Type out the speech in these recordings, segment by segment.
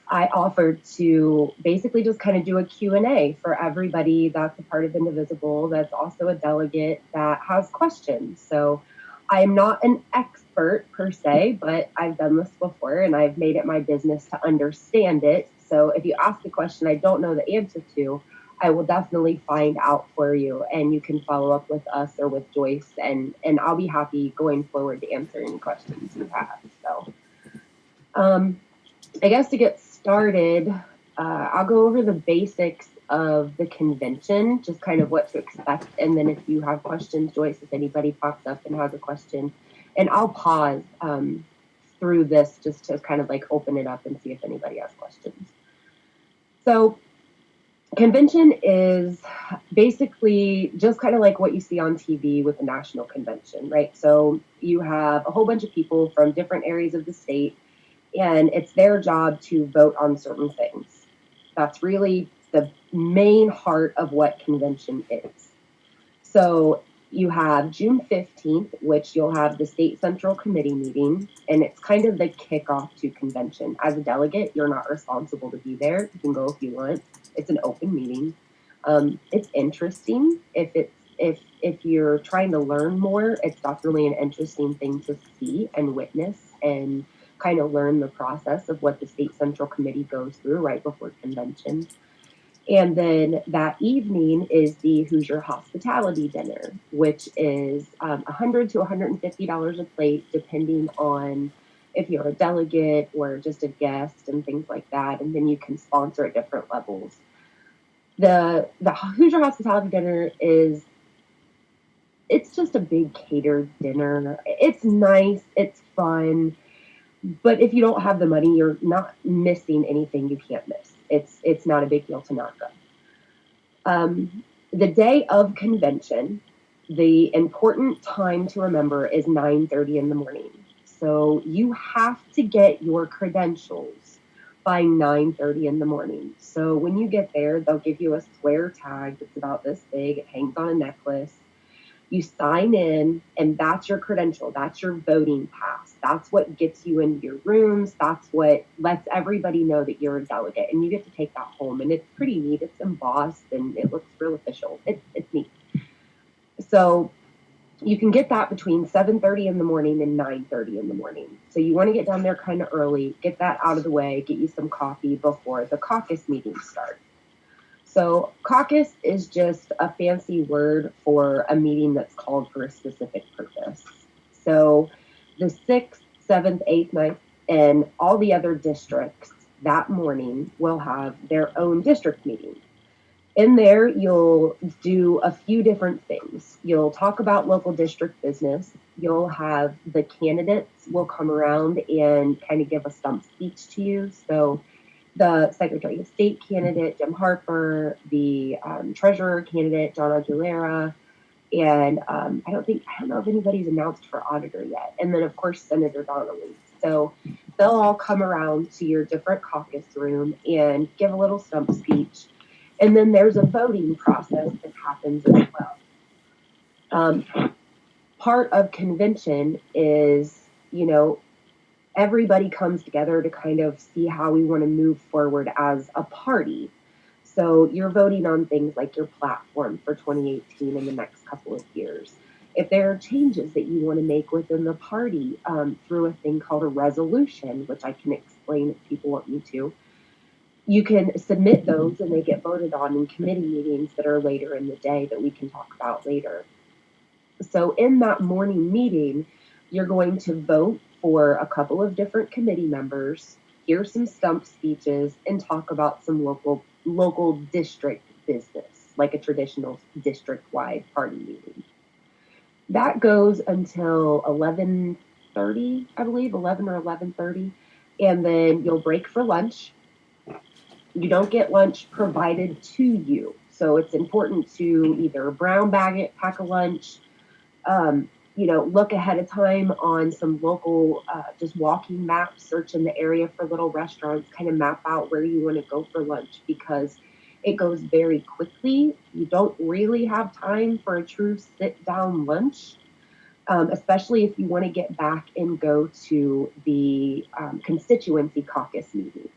I offered to basically just kind of do a Q and A for everybody that's a part of Indivisible, that's also a delegate that has questions. So I'm not an expert per se, but I've done this before and I've made it my business to understand it. So if you ask a question I don't know the answer to, I will definitely find out for you, and you can follow up with us or with Joyce, and I'll be happy going forward to answer any questions you have. So I guess to get started, I'll go over the basics of the convention, just kind of what to expect. And then if you have questions, Joyce, if anybody pops up and has a question, and I'll pause through this just to kind of like open it up and see if anybody has questions. So convention is basically just kind of like what you see on TV with the national convention, right? So you have a whole bunch of people from different areas of the state, and it's their job to vote on certain things. That's really the main heart of what convention is. So you have June 15th, which you'll have the state central committee meeting, and it's kind of the kickoff to convention. As a delegate, you're not responsible to be there. You can go if you want. It's an open meeting. It's interesting. If you're trying to learn more, it's definitely an interesting thing to see and witness and kind of learn the process of what the state central committee goes through right before convention. And then that evening is the Hoosier Hospitality Dinner, which is $100 to $150 a plate, depending on if you're a delegate or just a guest and things like that. And then you can sponsor at different levels. The Hoosier Hospitality Dinner it's just a big catered dinner. It's nice, it's fun. But if you don't have the money, you're not missing anything you can't miss. It's not a big deal to not go. The day of convention, the important time to remember is 9:30 in the morning. So you have to get your credentials by 9:30 in the morning. So when you get there, they'll give you a square tag that's about this big. It hangs on a necklace. You sign in, and that's your credential. That's your voting pass. That's what gets you into your rooms. That's what lets everybody know that you're a delegate, and you get to take that home. And it's pretty neat. It's embossed, and it looks real official. It's neat. So you can get that between 7:30 in the morning and 9:30 in the morning. So you want to get down there kind of early, get that out of the way, get you some coffee before the caucus meetings start. So caucus is just a fancy word for a meeting that's called for a specific purpose. So the 6th, 7th, 8th, 9th, and all the other districts that morning will have their own district meeting. In there, you'll do a few different things. You'll talk about local district business. You'll have the candidates will come around and kind of give a stump speech to you. So the Secretary of State candidate, Jim Harper, the Treasurer candidate, John Aguilera, and I don't know if anybody's announced for auditor yet. And then, of course, Senator Donnelly. So they'll all come around to your different caucus room and give a little stump speech. And then there's a voting process that happens as well. Part of convention is, everybody comes together to kind of see how we want to move forward as a party. So you're voting on things like your platform for 2018 and the next couple of years. If there are changes that you want to make within the party through a thing called a resolution, which I can explain if people want me to, you can submit those and they get voted on in committee meetings that are later in the day that we can talk about later. So in that morning meeting, you're going to vote for a couple of different committee members, hear some stump speeches, and talk about some local district business, like a traditional district-wide party meeting. That goes until 11:30, I believe, 11 or 11:30, and then you'll break for lunch. You don't get lunch provided to you, so it's important to either brown bag it, pack a lunch, look ahead of time on some local, just walking maps, search in the area for little restaurants, kind of map out where you want to go for lunch because it goes very quickly. You don't really have time for a true sit-down lunch, especially if you want to get back and go to the constituency caucus meeting.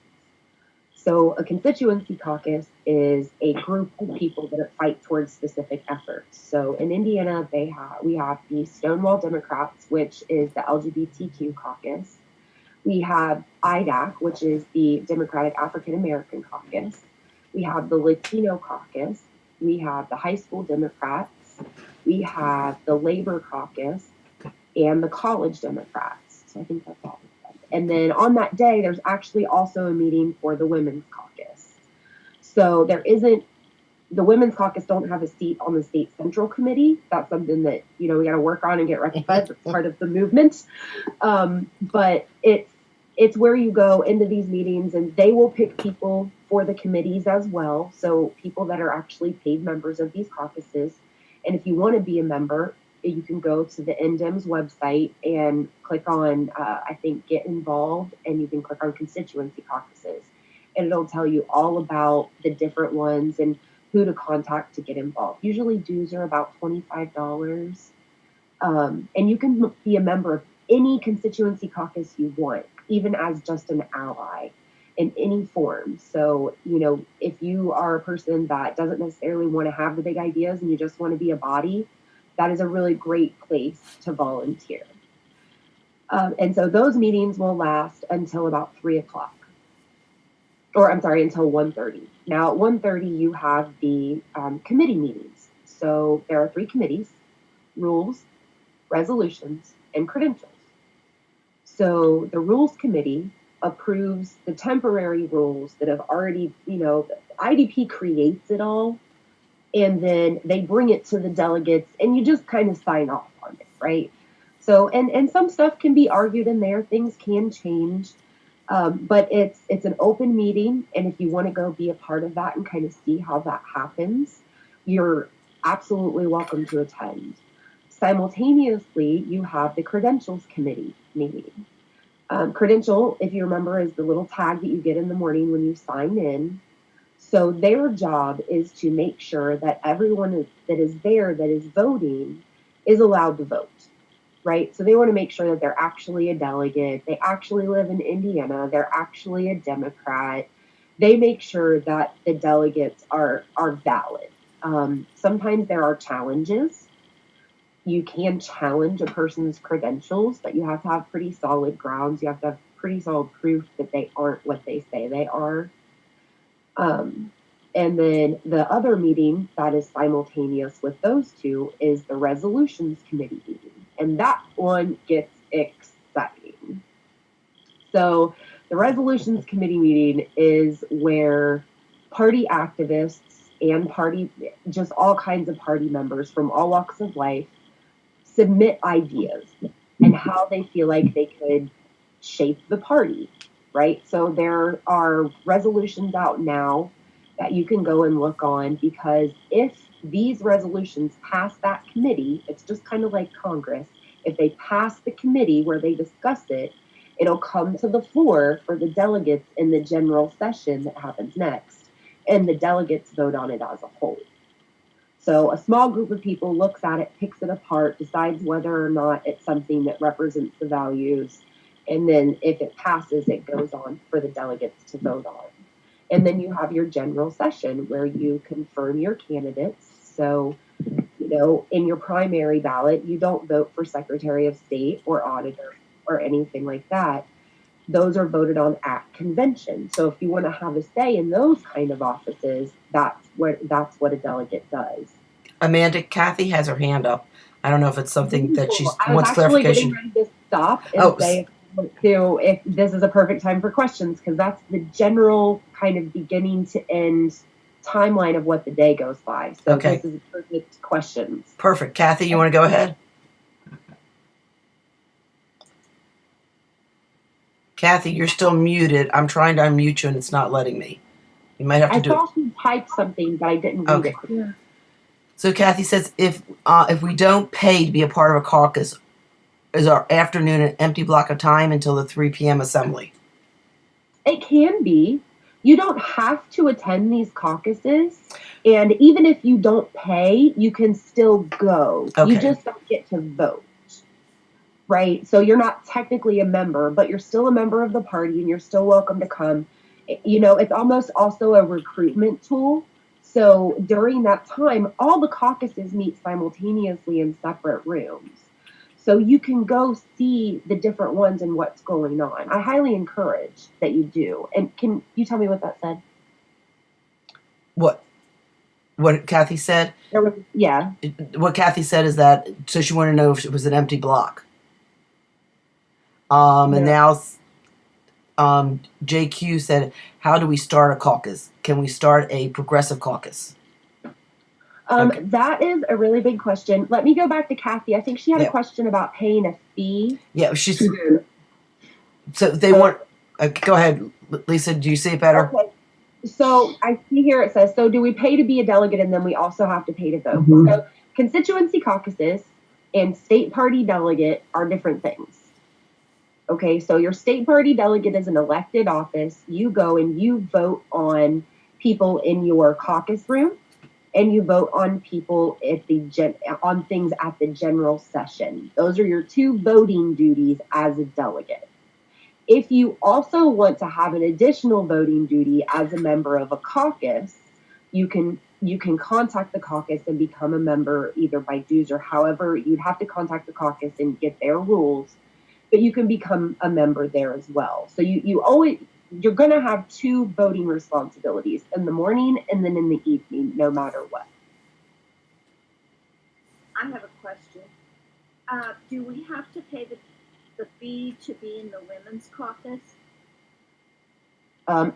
So a constituency caucus is a group of people that fight towards specific efforts. So in Indiana, we have the Stonewall Democrats, which is the LGBTQ caucus. We have IDAC, which is the Democratic African American Caucus. We have the Latino Caucus. We have the High School Democrats. We have the Labor Caucus and the College Democrats. So I think that's all. And then on that day, there's actually also a meeting for the Women's Caucus. So the Women's Caucus don't have a seat on the state central committee. That's something that, we got to work on and get rectified. It's part of the movement. But it's where you go into these meetings, and they will pick people for the committees as well. So people that are actually paid members of these caucuses. And if you want to be a member, you can go to the NDEM's website and click on, I think, Get Involved, and you can click on Constituency Caucuses. And it'll tell you all about the different ones and who to contact to get involved. Usually dues are about $25. And you can be a member of any constituency caucus you want, even as just an ally in any form. So, if you are a person that doesn't necessarily want to have the big ideas and you just want to be a body, that is a really great place to volunteer. And so those meetings will last until about 3 o'clock. Until 1:30. Now at 1:30, you have the committee meetings. So there are 3 committees: rules, resolutions, and credentials. So the rules committee approves the temporary rules that have already, the IDP creates it all, and then they bring it to the delegates, and you just kind of sign off on it, right? So, and some stuff can be argued in there, things can change, but it's an open meeting, and if you want to go be a part of that and kind of see how that happens, you're absolutely welcome to attend. Simultaneously, you have the credentials committee meeting. Credential, if you remember, is the little tag that you get in the morning when you sign in. So their job is to make sure that everyone that is there that is voting is allowed to vote, right? So they want to make sure that they're actually a delegate, they actually live in Indiana, they're actually a Democrat. They make sure that the delegates are valid. Sometimes there are challenges. You can challenge a person's credentials, but you have to have pretty solid grounds. You have to have pretty solid proof that they aren't what they say they are. And then the other meeting that is simultaneous with those two is the resolutions committee meeting. And that one gets exciting. So the resolutions committee meeting is where party activists and just all kinds of party members from all walks of life submit ideas and how they feel like they could shape the party, right? So there are resolutions out now that you can go and look on, because if these resolutions pass that committee, it's just kind of like Congress. If they pass the committee where they discuss it, it'll come to the floor for the delegates in the general session that happens next, and the delegates vote on it as a whole. So a small group of people looks at it, picks it apart, decides whether or not it's something that represents the values, and then if it passes, it goes on for the delegates to vote on. And then you have your general session where you confirm your candidates. So, in your primary ballot, you don't vote for Secretary of State or auditor or anything like that. Those are voted on at convention. So if you want to have a say in those kind of offices, that's what a delegate does. Amanda, Kathy has her hand up. I don't know if it's something that she wants clarification. I was actually getting ready to stop and say if this is a perfect time for questions, because that's the general kind of beginning to end timeline of what the day goes by. So This is perfect questions. Perfect. Kathy, you want to go ahead? Kathy, you're still muted. I'm trying to unmute you and it's not letting me. You might have to do it. I thought you typed something, but I didn't read it. Yeah. So Kathy says, if we don't pay to be a part of a caucus, is our afternoon an empty block of time until the 3 p.m. assembly? It can be. You don't have to attend these caucuses. And even if you don't pay, you can still go. Okay. You just don't get to vote. Right? So you're not technically a member, but you're still a member of the party and you're still welcome to come. It's almost also a recruitment tool. So during that time, all the caucuses meet simultaneously in separate rooms. So you can go see the different ones and what's going on. I highly encourage that you do. And can you tell me what that said? What Kathy said? Yeah. What Kathy said is that, so she wanted to know if it was an empty block. And now JQ said, how do we start a caucus? Can we start a progressive caucus? Okay. That is a really big question. Let me go back to Kathy. I think she had a question about paying a fee. Yeah, she's. So they want. Go ahead, Lisa. Do you see it better? Okay. So I see here it says, so do we pay to be a delegate and then we also have to pay to vote? So constituency caucuses and state party delegate are different things. Okay, so your state party delegate is an elected office. You go and you vote on people in your caucus room, and you vote on people on things at the general session. Those are your two voting duties as a delegate. If you also want to have an additional voting duty as a member of a caucus, you can contact the caucus and become a member either by dues or however. You'd have to contact the caucus and get their rules, but you can become a member there as well. So you're going to have two voting responsibilities in the morning and then in the evening, no matter what. I have a question. Do we have to pay the fee to be in the women's caucus?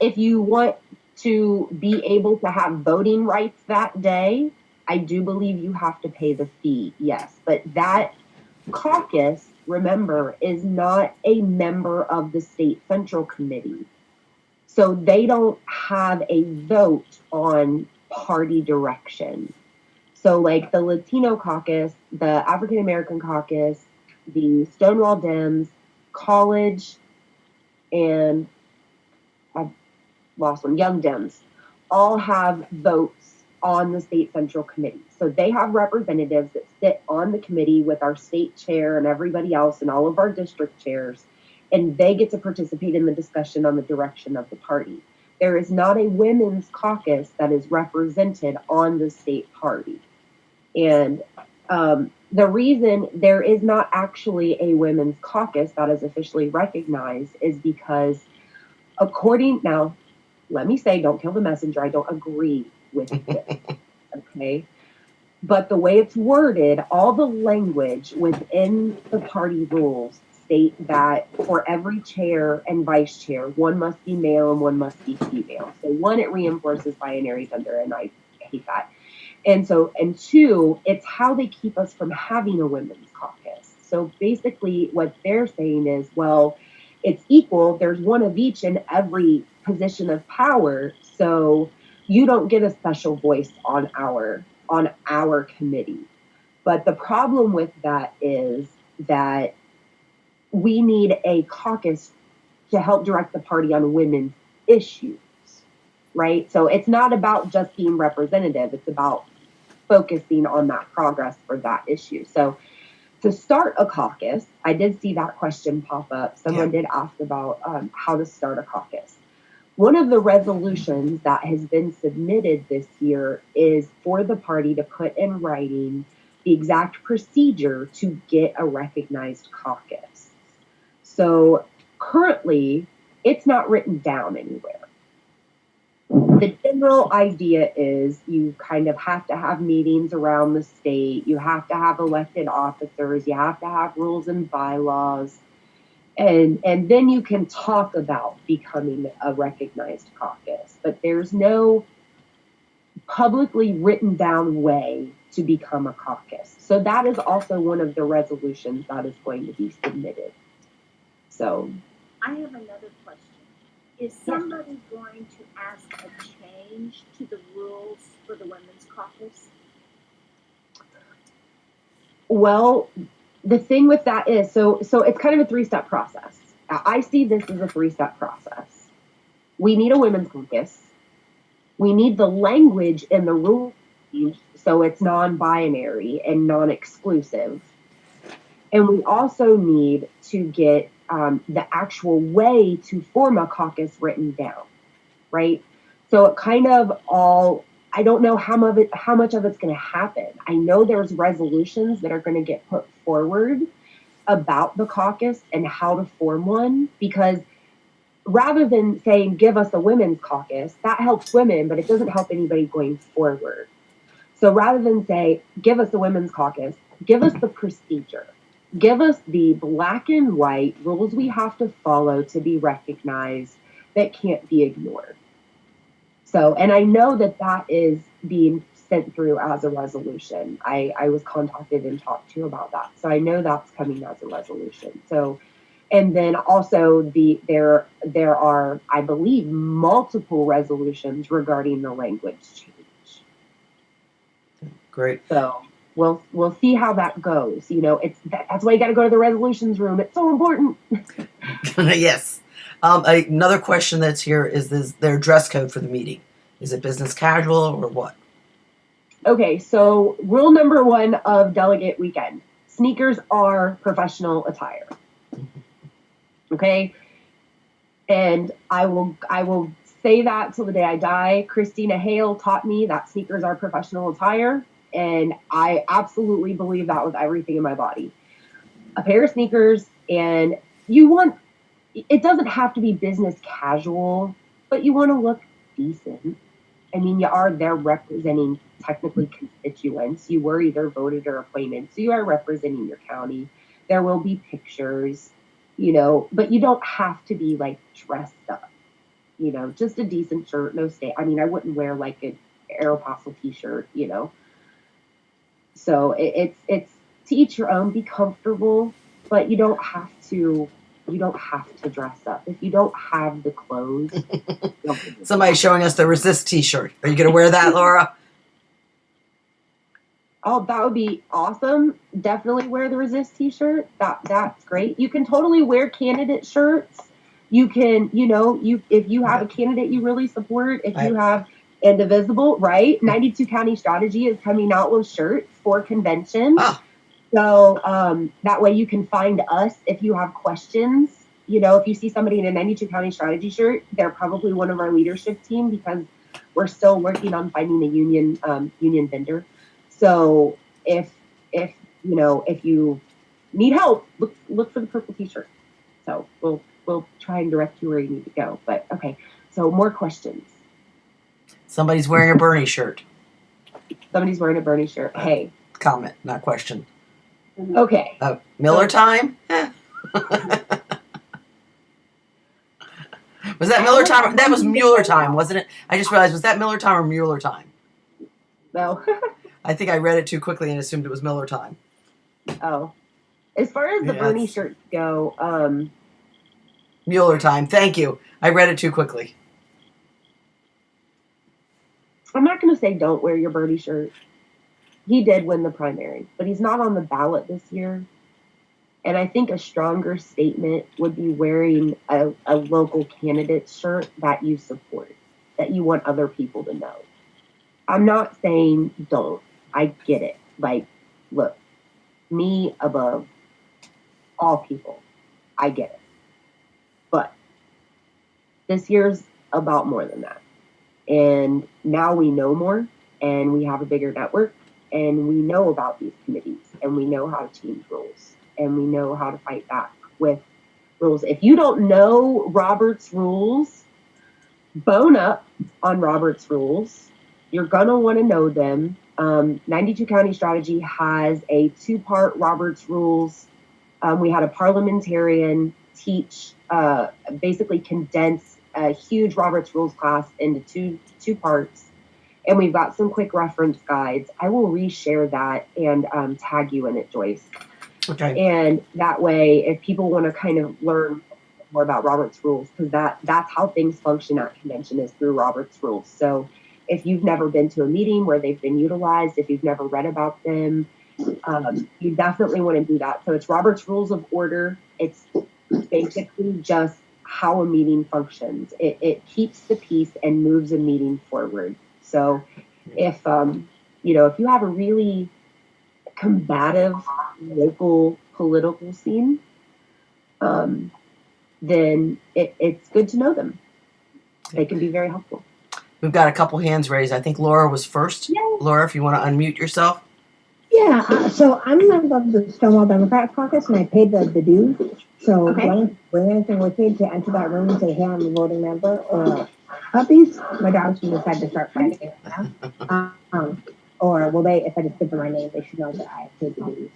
If you want to be able to have voting rights that day, I do believe you have to pay the fee, yes. But that caucus, remember, is not a member of the state central committee. So they don't have a vote on party direction. So like the Latino caucus, the African American caucus, the Stonewall Dems, college, and I've lost one, Young Dems, all have votes on the state central committee. So they have representatives that sit on the committee with our state chair and everybody else and all of our district chairs, and they get to participate in the discussion on the direction of the party. There is not a women's caucus that is represented on the state party. And the reason there is not actually a women's caucus that is officially recognized is because now, let me say, don't kill the messenger, I don't agree with this, okay? But the way it's worded, all the language within the party rules state that for every chair and vice chair, one must be male and one must be female. So one, it reinforces binary gender, and I hate that. And two, it's how they keep us from having a women's caucus. So basically what they're saying is, well, it's equal. There's one of each in every position of power. So you don't get a special voice on our committee. But the problem with that is that we need a caucus to help direct the party on women's issues, right? So it's not about just being representative. It's about focusing on that progress for that issue. So to start a caucus, I did see that question pop up. Someone did ask about how to start a caucus. One of the resolutions that has been submitted this year is for the party to put in writing the exact procedure to get a recognized caucus. So currently, it's not written down anywhere. The general idea is you kind of have to have meetings around the state. You have to have elected officers. You have to have rules and bylaws. And then you can talk about becoming a recognized caucus. But there's no publicly written down way to become a caucus. So that is also one of the resolutions that is going to be submitted. So I have another question. Is somebody going to ask a change to the rules for the women's caucus? Well, the thing with that is, so it's kind of a three-step process. I see this as a three-step process. We need a women's caucus. We need the language in the rules so it's non-binary and non-exclusive. And we also need to get the actual way to form a caucus written down. right? So it kind of all, I don't know how much of it's going to happen. I know there's resolutions that are going to get put forward about the caucus and how to form one, because rather than saying, give us a women's caucus, that helps women, but it doesn't help anybody going forward. So rather than say, give us the women's caucus, give us the procedure. Give us the black and white rules we have to follow to be recognized that can't be ignored. So, and I know that is being sent through as a resolution. I was contacted and talked to about that. So I know that's coming as a resolution. So, and then also there are, I believe, multiple resolutions regarding the language change. Great. So we'll see how that goes. You know, that's why you got to go to the resolutions room. It's so important. Yes. Another question that's here is their dress code for the meeting. Is it business casual or what? Okay, so rule number 1 of delegate weekend: sneakers are professional attire. Okay, and I will say that till the day I die. Christina Hale taught me that sneakers are professional attire, and I absolutely believe that with everything in my body. A pair of sneakers, and it doesn't have to be business casual, but you want to look decent. I mean, you are there representing technically constituents. You were either voted or appointed, so you are representing your county. There will be pictures, but you don't have to be like dressed up. Just a decent shirt, no stay. I mean, I wouldn't wear like an Aeropostale t-shirt, So it's to each your own. Be comfortable, but you don't have to dress up. If you don't have the clothes. Somebody's showing us the Resist t-shirt. Are you going to wear that, Laura? Oh, that would be awesome. Definitely wear the Resist t-shirt. That's great. You can totally wear candidate shirts. You can, if you have a candidate you really support, if you have Indivisible, right? 92 County Strategy is coming out with shirts for convention. Ah. So that way you can find us if you have questions. If you see somebody in a 92 County Strategy shirt, they're probably one of our leadership team, because we're still working on finding a union vendor. So if you need help, look for the purple t-shirt. So we'll try and direct you where you need to go. But okay, so more questions. Somebody's wearing a Bernie shirt. Somebody's wearing a Bernie shirt. Hey. Comment, not question. Okay. Miller time? Was that Miller time? That was Mueller time, wasn't it? I just realized, was that Miller time or Mueller time? No. I think I read it too quickly and assumed it was Miller time. Oh. As far as the Bernie shirts go, Mueller time. Thank you. I read it too quickly. I'm not going to say don't wear your Bernie shirt. He did win the primary, but he's not on the ballot this year. And I think a stronger statement would be wearing a local candidate shirt that you support, that you want other people to know. I'm not saying don't. I get it. Like, look, me above all people. I get it. But this year's about more than that. And now we know more, and we have a bigger network, and we know about these committees, and we know how to change rules, and we know how to fight back with rules. If you don't know Robert's rules, bone up on Robert's rules. You're going to want to know them. 92 County Strategy has a 2-part Robert's rules. We had a parliamentarian teach, basically condense a huge Robert's Rules class into two parts. And we've got some quick reference guides. I will reshare that and tag you in it, Joyce. Okay. And that way, if people want to kind of learn more about Robert's Rules, because that's how things function at convention, is through Robert's Rules. So if you've never been to a meeting where they've been utilized, if you've never read about them, you definitely want to do that. So it's Robert's Rules of Order. It's basically just how a meeting functions. It keeps the peace and moves a meeting forward. So if you have a really combative local political scene, then it's good to know them. They can be very helpful. We've got a couple hands raised. I think Laura was first. Yay. Laura, if you want to unmute yourself. Yeah, so I'm a member of the Stonewall Democrat Caucus, and I paid the dues. So Okay. when anything was paid to enter that room and say, hey, I'm a voting member, or puppies, my dogs should decide to start fighting. Or will they, if I just give them my name, they should know that I paid the dues.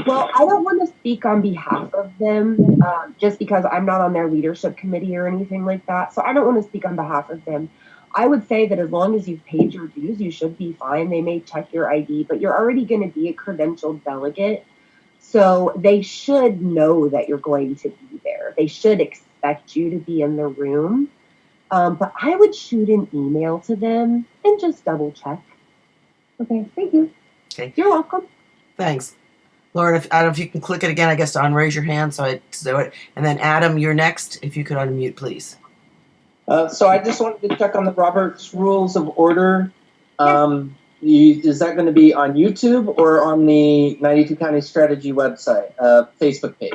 Well, I don't want to speak on behalf of them, just because I'm not on their leadership committee or anything like that. So I don't want to speak on behalf of them. I would say that as long as you've paid your dues, you should be fine. They may check your ID, but you're already going to be a credentialed delegate. So they should know that you're going to be there. They should expect you to be in the room. But I would shoot an email to them and just double check. Okay, thank you. Okay. You're welcome. Thanks. Lauren, I don't know if you can click it again, I guess, to unraise your hand, so I do it. And then Adam, you're next. If you could unmute, please. So I just wanted to check on the Robert's Rules of Order. Is that going to be on YouTube or on the 92 County Strategy website, Facebook page?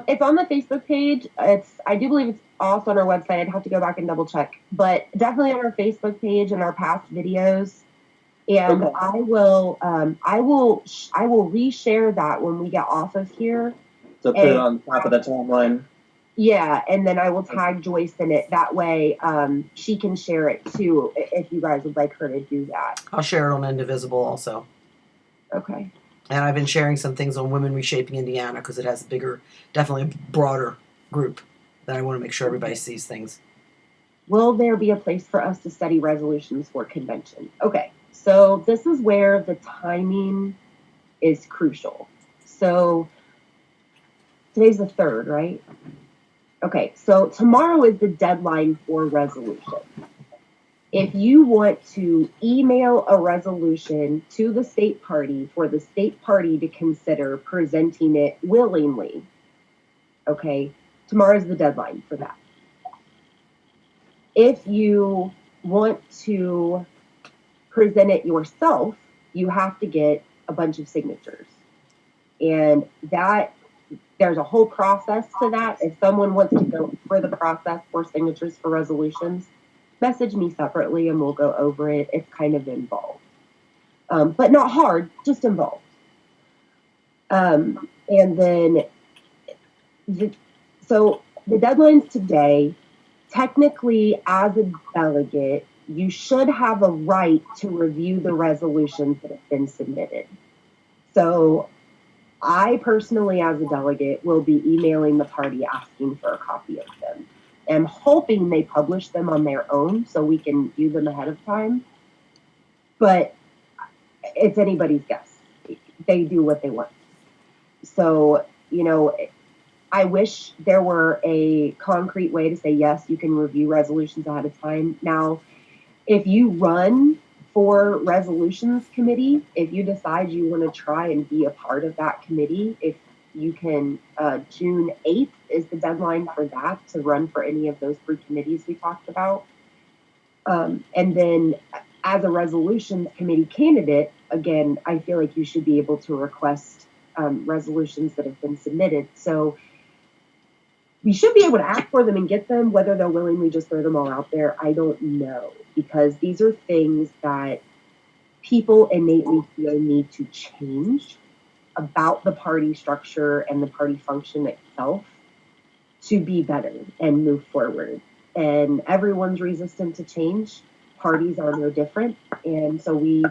It's on the Facebook page. I do believe it's also on our website. I'd have to go back and double check, but definitely on our Facebook page and our past videos. And Okay. I will reshare that when we get off of here. So put it on top of the timeline. Yeah, and then I will tag Joyce in it. That way, she can share it too if you guys would like her to do that. I'll share it on Indivisible also. Okay. And I've been sharing some things on Women Reshaping Indiana because it has a bigger, definitely a broader group that I want to make sure everybody sees things. Will there be a place for us to study resolutions for convention? Okay, so this is where the timing is crucial. So today's the 3rd, right? Okay, so tomorrow is the deadline for resolution. If you want to email a resolution to the state party for the state party to consider presenting it willingly, okay, tomorrow's the deadline for that. If you want to present it yourself, you have to get a bunch of signatures. And there's a whole process to that. If someone wants to go for the process for signatures for resolutions, message me separately and we'll go over it. It's kind of involved, but not hard, just involved. And then, so the deadline's today. Technically, as a delegate, you should have a right to review the resolutions that have been submitted. So I personally, as a delegate, will be emailing the party asking for a copy of them. I'm hoping they publish them on their own so we can view them ahead of time. But it's anybody's guess. They do what they want. So, I wish there were a concrete way to say, yes, you can review resolutions ahead of time. Now, if you run for resolutions committee, if you decide you want to try and be a part of that committee, if you can, June 8th is the deadline for that, to run for any of those 3 committees we talked about. And then as a resolutions committee candidate, again, I feel like you should be able to request resolutions that have been submitted. So we should be able to ask for them and get them. Whether they'll willingly just throw them all out there, I don't know, because these are things that people innately feel need to change about the party structure and the party function itself to be better and move forward. And everyone's resistant to change. Parties are no different. And so we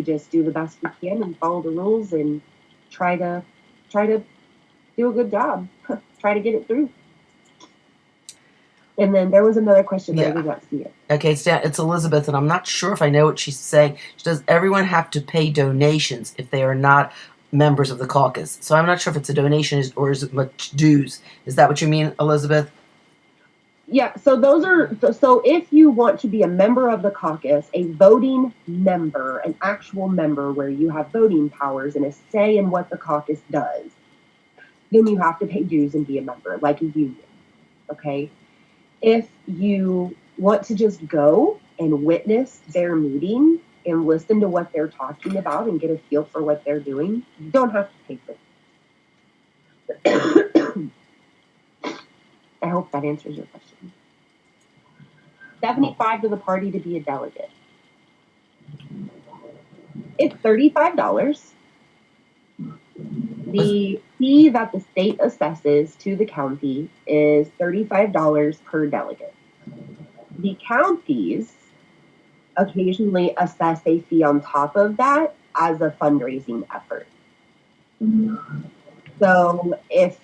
just do the best we can and follow the rules and try to do a good job, try to get it through. And then there was another question, but I did not see it. Okay, it's Elizabeth, and I'm not sure if I know what she's saying. Does everyone have to pay donations if they are not members of the caucus? So I'm not sure if it's a donation or is it much dues. Is that what you mean, Elizabeth? Yeah, so if you want to be a member of the caucus, a voting member, an actual member where you have voting powers and a say in what the caucus does, then you have to pay dues and be a member, like a union, okay? If you want to just go and witness their meeting and listen to what they're talking about and get a feel for what they're doing, you don't have to pay for it. I hope that answers your question. $75 to the party to be a delegate. It's $35. The fee that the state assesses to the county is $35 per delegate. The counties occasionally assess a fee on top of that as a fundraising effort. So if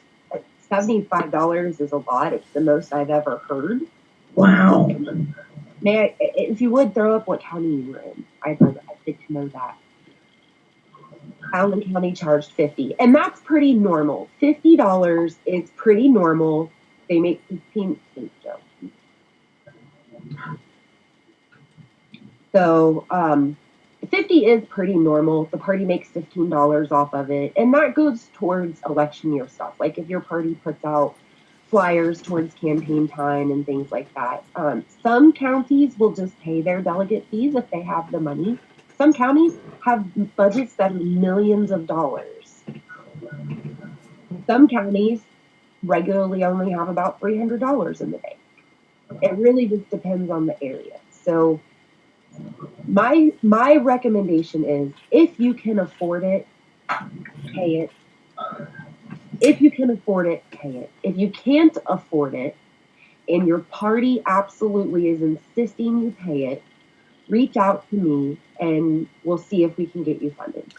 $75 is a lot, it's the most I've ever heard. Wow. May I, if you would throw up what county you were in, I'd like to know that. Allen County charged $50, and that's pretty normal. $50 is pretty normal. They make 15 cents, Joe. So 50 is pretty normal. The party makes $15 off of it, and that goes towards election year stuff. Like if your party puts out flyers towards campaign time and things like that. Some counties will just pay their delegate fees if they have the money. Some counties have budgets that are millions of dollars. Some counties regularly only have about $300 in the bank. It really just depends on the area. So my recommendation is, if you can afford it, pay it. If you can afford it, pay it. If you can't afford it, and your party absolutely is insisting you pay it, reach out to me and we'll see if we can get you funded.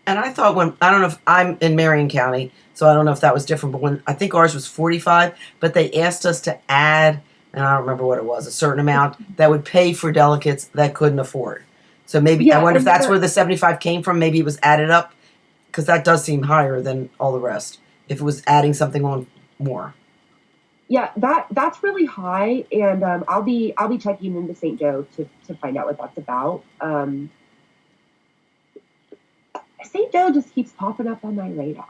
And I thought I don't know if I'm in Marion County, so I don't know if that was different, but when I think ours was 45, but they asked us to add, and I don't remember what it was, a certain amount that would pay for delegates that couldn't afford. So maybe, I wonder if that's where the 75 came from. Maybe it was added up, because that does seem higher than all the rest, if it was adding something on more. Yeah, that's really high, and I'll be checking into St. Joe to find out what that's about. St. Joe just keeps popping up on my radar,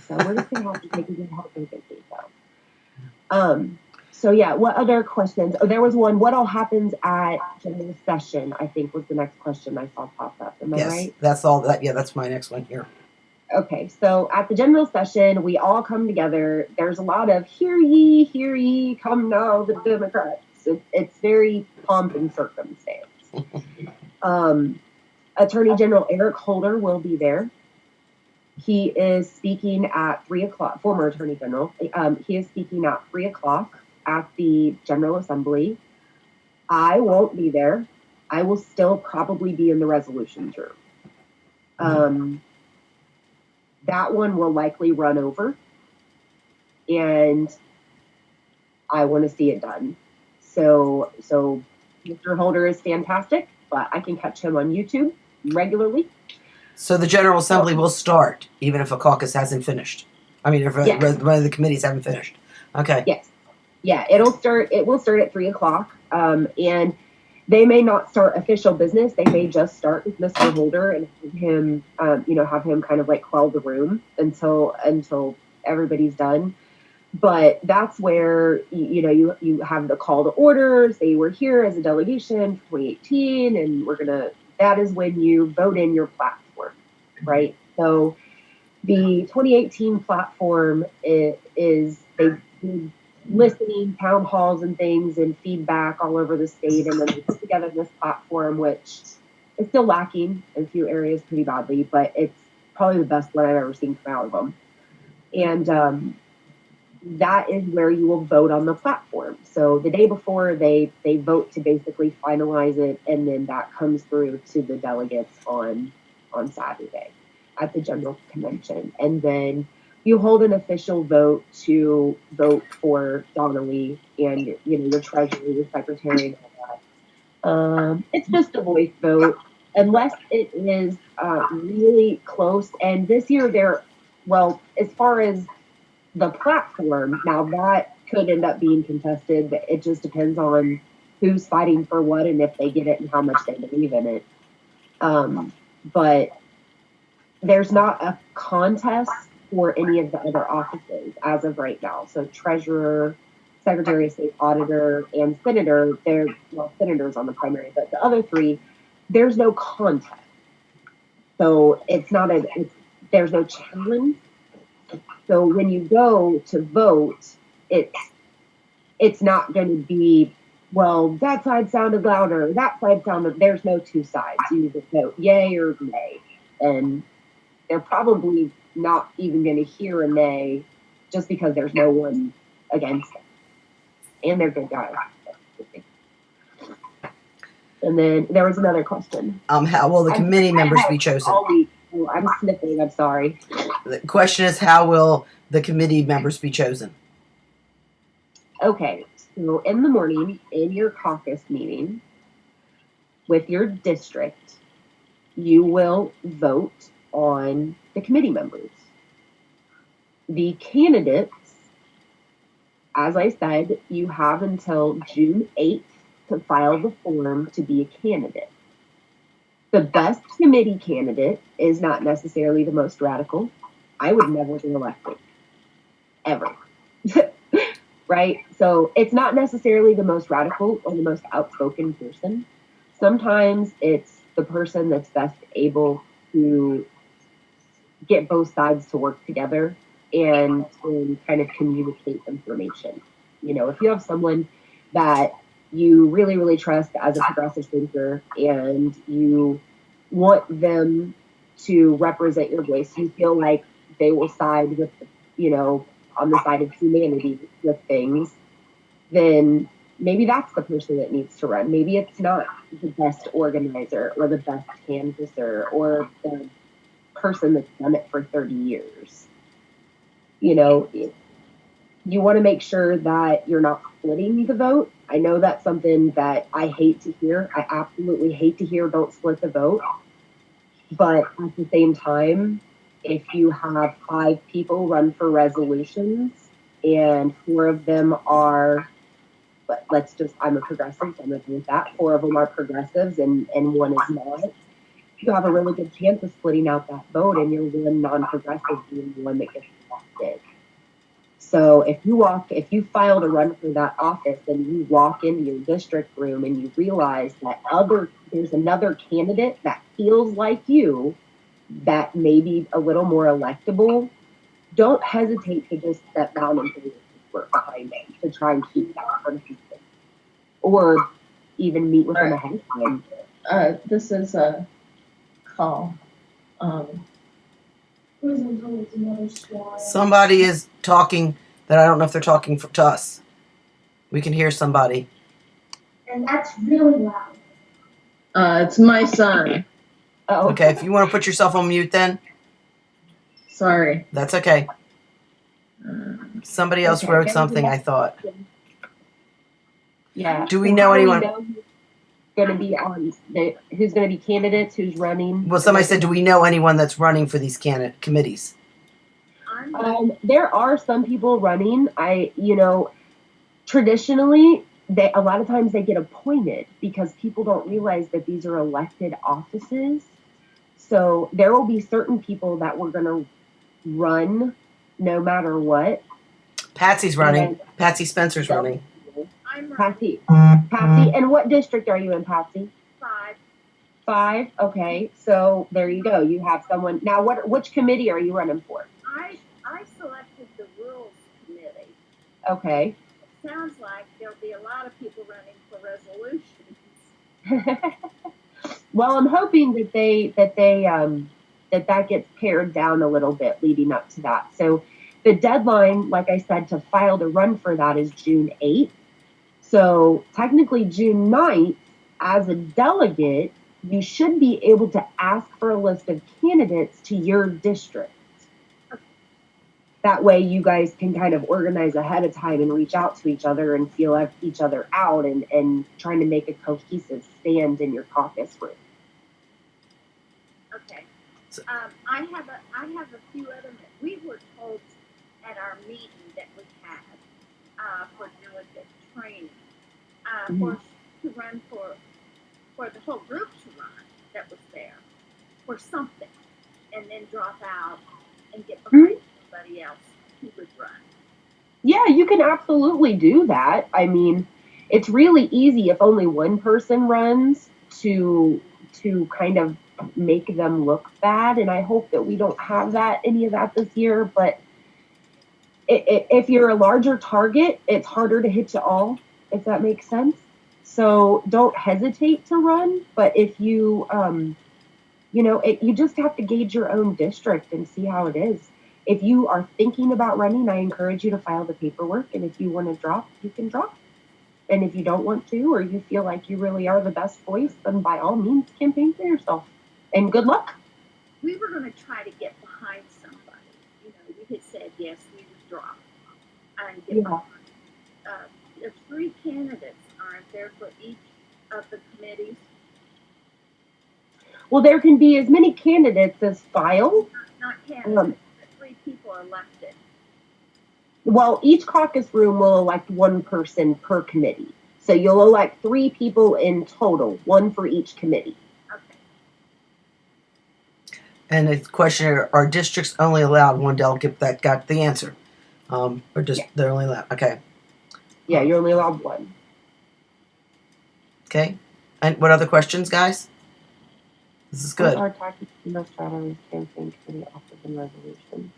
so we're just gonna have to take a good help and get St. Joe. So yeah, what other questions? Oh, there was one. What all happens at general session? I think was the next question I saw pop up. Am I right? That's all that. Yeah, that's my next one here. Okay, so at the general session, we all come together. There's a lot of hear ye, come now, the Democrats. It's very pomp and circumstance. Attorney General Eric Holder will be there. He is speaking at 3 o'clock, former Attorney General. He is speaking at 3 o'clock at the General Assembly. I won't be there. I will still probably be in the resolutions room. That one will likely run over, and I want to see it done. So Mr. Holder is fantastic, but I can catch him on YouTube regularly. So the General Assembly will start, even if a caucus hasn't finished. I mean, if one of the committees haven't finished. Okay. Yes. Yeah, it will start at 3 o'clock, and they may not start official business. They may just start with Mr. Holder and have him kind of like quell the room until everybody's done. But that's where you have the call to order. Say we're here as a delegation for 2018, and that is when you vote in your platform, right? So the 2018 platform is they do listening, town halls and things, and feedback all over the state, and then they put together this platform, which is still lacking in a few areas pretty badly, but it's probably the best one I've ever seen come out of them. And that is where you will vote on the platform. So the day before, they vote to basically finalize it, and then that comes through to the delegates on Saturday at the general convention, and then you hold an official vote to vote for Donnelly and your treasurer, your secretary, and all that. It's just a voice vote, unless it is really close. And this year, as far as the platform, now that could end up being contested. But it just depends on who's fighting for what and if they get it and how much they believe in it. But there's not a contest for any of the other offices as of right now. So treasurer, secretary of state, auditor, and senator, senator's on the primary, but the other three, there's no contest. So there's no challenge. So when you go to vote, it's not going to be well, that side sounded louder, that side sounded, there's no two sides. You just vote yay or nay. And they're probably not even going to hear a nay just because there's no one against them. And they're good guys. And then there was another question. How will the committee members be chosen? All week. Oh, I'm sniffing, I'm sorry. The question is, how will the committee members be chosen? Okay, so in the morning, in your caucus meeting with your district, you will vote on the committee members. The candidates, as I said, you have until June 8th to file the form to be a candidate. The best committee candidate is not necessarily the most radical. I would never be elected, ever. Right? So it's not necessarily the most radical or the most outspoken person. Sometimes it's the person that's best able to get both sides to work together and kind of communicate information. You know, if you have someone that you really, really trust as a progressive thinker and you want them to represent your voice, you feel like they will side with, you know, on the side of humanity with things, then maybe that's the person that needs to run. Maybe it's not the best organizer or the best canvasser or the person that's done it for 30 years. You know, you want to make sure that you're not splitting the vote. I know that's something that I hate to hear. I absolutely hate to hear don't split the vote. But at the same time, if you have 5 people run for resolutions and 4 of them are, I'm a progressive, so I'm going to do that. 4 of them are progressives and 1 is not. You have a really good chance of splitting out that vote and you're one non-progressive being the one that gets elected. So if you file to run for that office and you walk into your district room and you realize that there's another candidate that feels like you, that may be a little more electable, don't hesitate to just step down and put your support behind them to try and keep that from people. Or even meet with them ahead of time. This is a call. Somebody is talking that I don't know if they're talking to us. We can hear somebody. And that's really loud. It's my son. Oh, Okay, if you want to put yourself on mute then, Sorry. that's okay. Somebody else Okay, wrote there's something, the I thought. yeah. Do we So know how do anyone? who's going to be who's going to be candidates? Who's running? Well, somebody said, do we know anyone that's running for these committees? There are some people running. Traditionally, a lot of times they get appointed because people don't realize that these are elected offices. So there will be certain people that we're going to run no matter what. Patsy's running. Patsy Spencer's running. I'm running Patsy, and what district are you in, Patsy? 5. 5. Okay, so there you go. You have someone now. Which committee are you running for? I selected the rules committee. Okay. It sounds like there'll be a lot of people running for resolutions. Well, I'm hoping that gets pared down a little bit leading up to that. So the deadline, like I said, to file to run for that is June 8th. So technically June 9th, as a delegate, you should be able to ask for a list of candidates to your district. That way you guys can kind of organize ahead of time and reach out to each other and feel each other out and trying to make a cohesive stand in your caucus room. Okay. I have a few other. We were told at our meeting that we had for delegate training to run for the whole group to run that was there for something, and then drop out and get behind somebody else who would run. Yeah, you can absolutely do that. I mean, it's really easy if only one person runs to kind of make them look bad, and I hope that we don't have any of that this year. But if you're a larger target, it's harder to hit you all, if that makes sense. So don't hesitate to run. But if you, you just have to gauge your own district and see how it is. If you are thinking about running, I encourage you to file the paperwork. And if you want to drop, you can drop. And if you don't want to, or you feel like you really are the best voice, then by all means, campaign for yourself. And good luck. We were going to try to get behind somebody. We had said, yes, we would drop. And get behind. There's 3 candidates, aren't there, for each of the committees? Well, there can be as many candidates as file. Not candidates, but 3 people are elected. Well, each caucus room will elect 1 person per committee. So you'll elect 3 people in total, 1 for each committee. Okay. And the question, are districts only allowed 1 delegate? That got the answer. Or just they're only allowed, okay. Yeah, you're only allowed 1. Okay. And what other questions, guys? This is good. Our tactics must strategies campaign committee offers and resolution.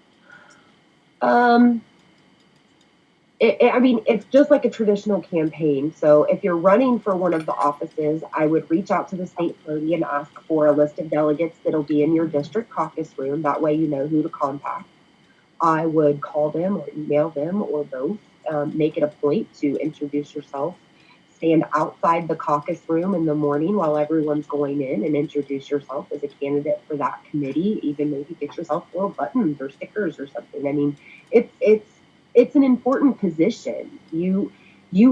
It's just like a traditional campaign. So if you're running for one of the offices, I would reach out to the state party and ask for a list of delegates that'll be in your district caucus room. That way you know who to contact. I would call them or email them or both. Make it a point to introduce yourself. Stand outside the caucus room in the morning while everyone's going in and introduce yourself as a candidate for that committee. Even maybe get yourself little buttons or stickers or something. I mean, it's an important position. You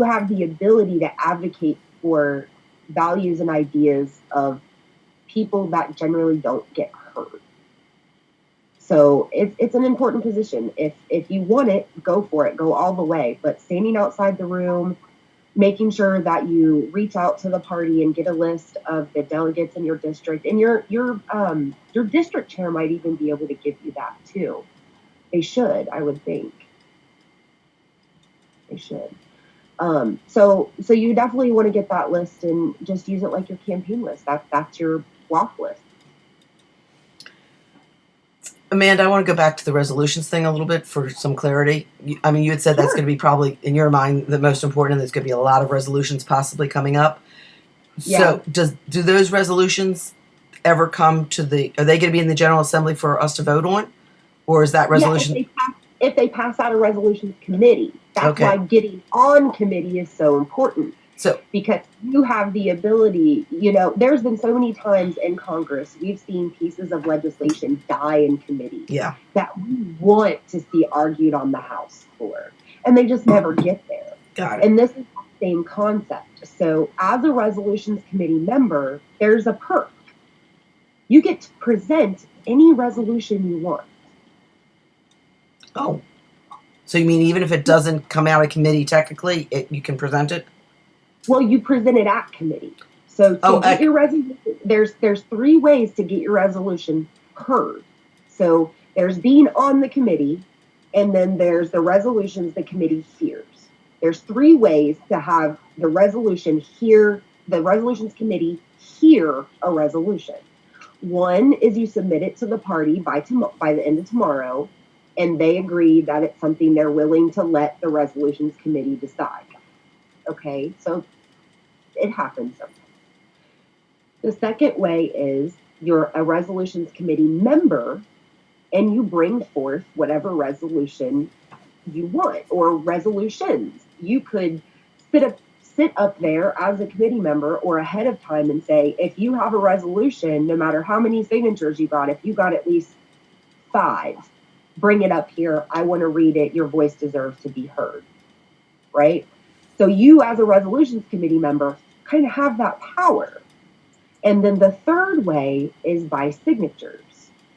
have the ability to advocate for values and ideas of people that generally don't get heard. So it's an important position. If you want it, go for it. Go all the way. But standing outside the room, making sure that you reach out to the party and get a list of the delegates in your district, and your district chair might even be able to give you that too. They should, I would think. They should. So you definitely want to get that list and just use it like your campaign list. That's your block list. Amanda, I want to go back to the resolutions thing a little bit for some clarity. You had said that's going to be probably, in your mind, the most important, and there's going to be a lot of resolutions possibly coming up. Yeah. So do those resolutions ever come to are they going to be in the General Assembly for us to vote on? Or is that resolution? Yeah, if they pass out a resolutions committee, that's Okay. why getting on committee is so important. So, because you have the ability, there's been so many times in Congress, we've seen pieces of legislation die in committee that we want to see argued on the House floor, and they just never get there. Got it. And this is the same concept. So as a resolutions committee member, there's a perk. You get to present any resolution you want. Oh. So you mean even if it doesn't come out of committee technically, you can present it? Well, you present it at committee. So to get your resolution, there's 3 ways to get your resolution heard. So there's being on the committee, and then there's the resolutions the committee hears. There's 3 ways to have the resolutions committee hear a resolution. One is you submit it to the party by the end of tomorrow, and they agree that it's something they're willing to let the resolutions committee decide. Okay, so it happens sometimes. The second way is you're a resolutions committee member and you bring forth whatever resolution you want or resolutions. You could sit up there as a committee member or ahead of time and say, if you have a resolution, no matter how many signatures you got, if you got at least 5, bring it up here. I want to read it. Your voice deserves to be heard, right? So you as a resolutions committee member kind of have that power. And then the third way is by signatures.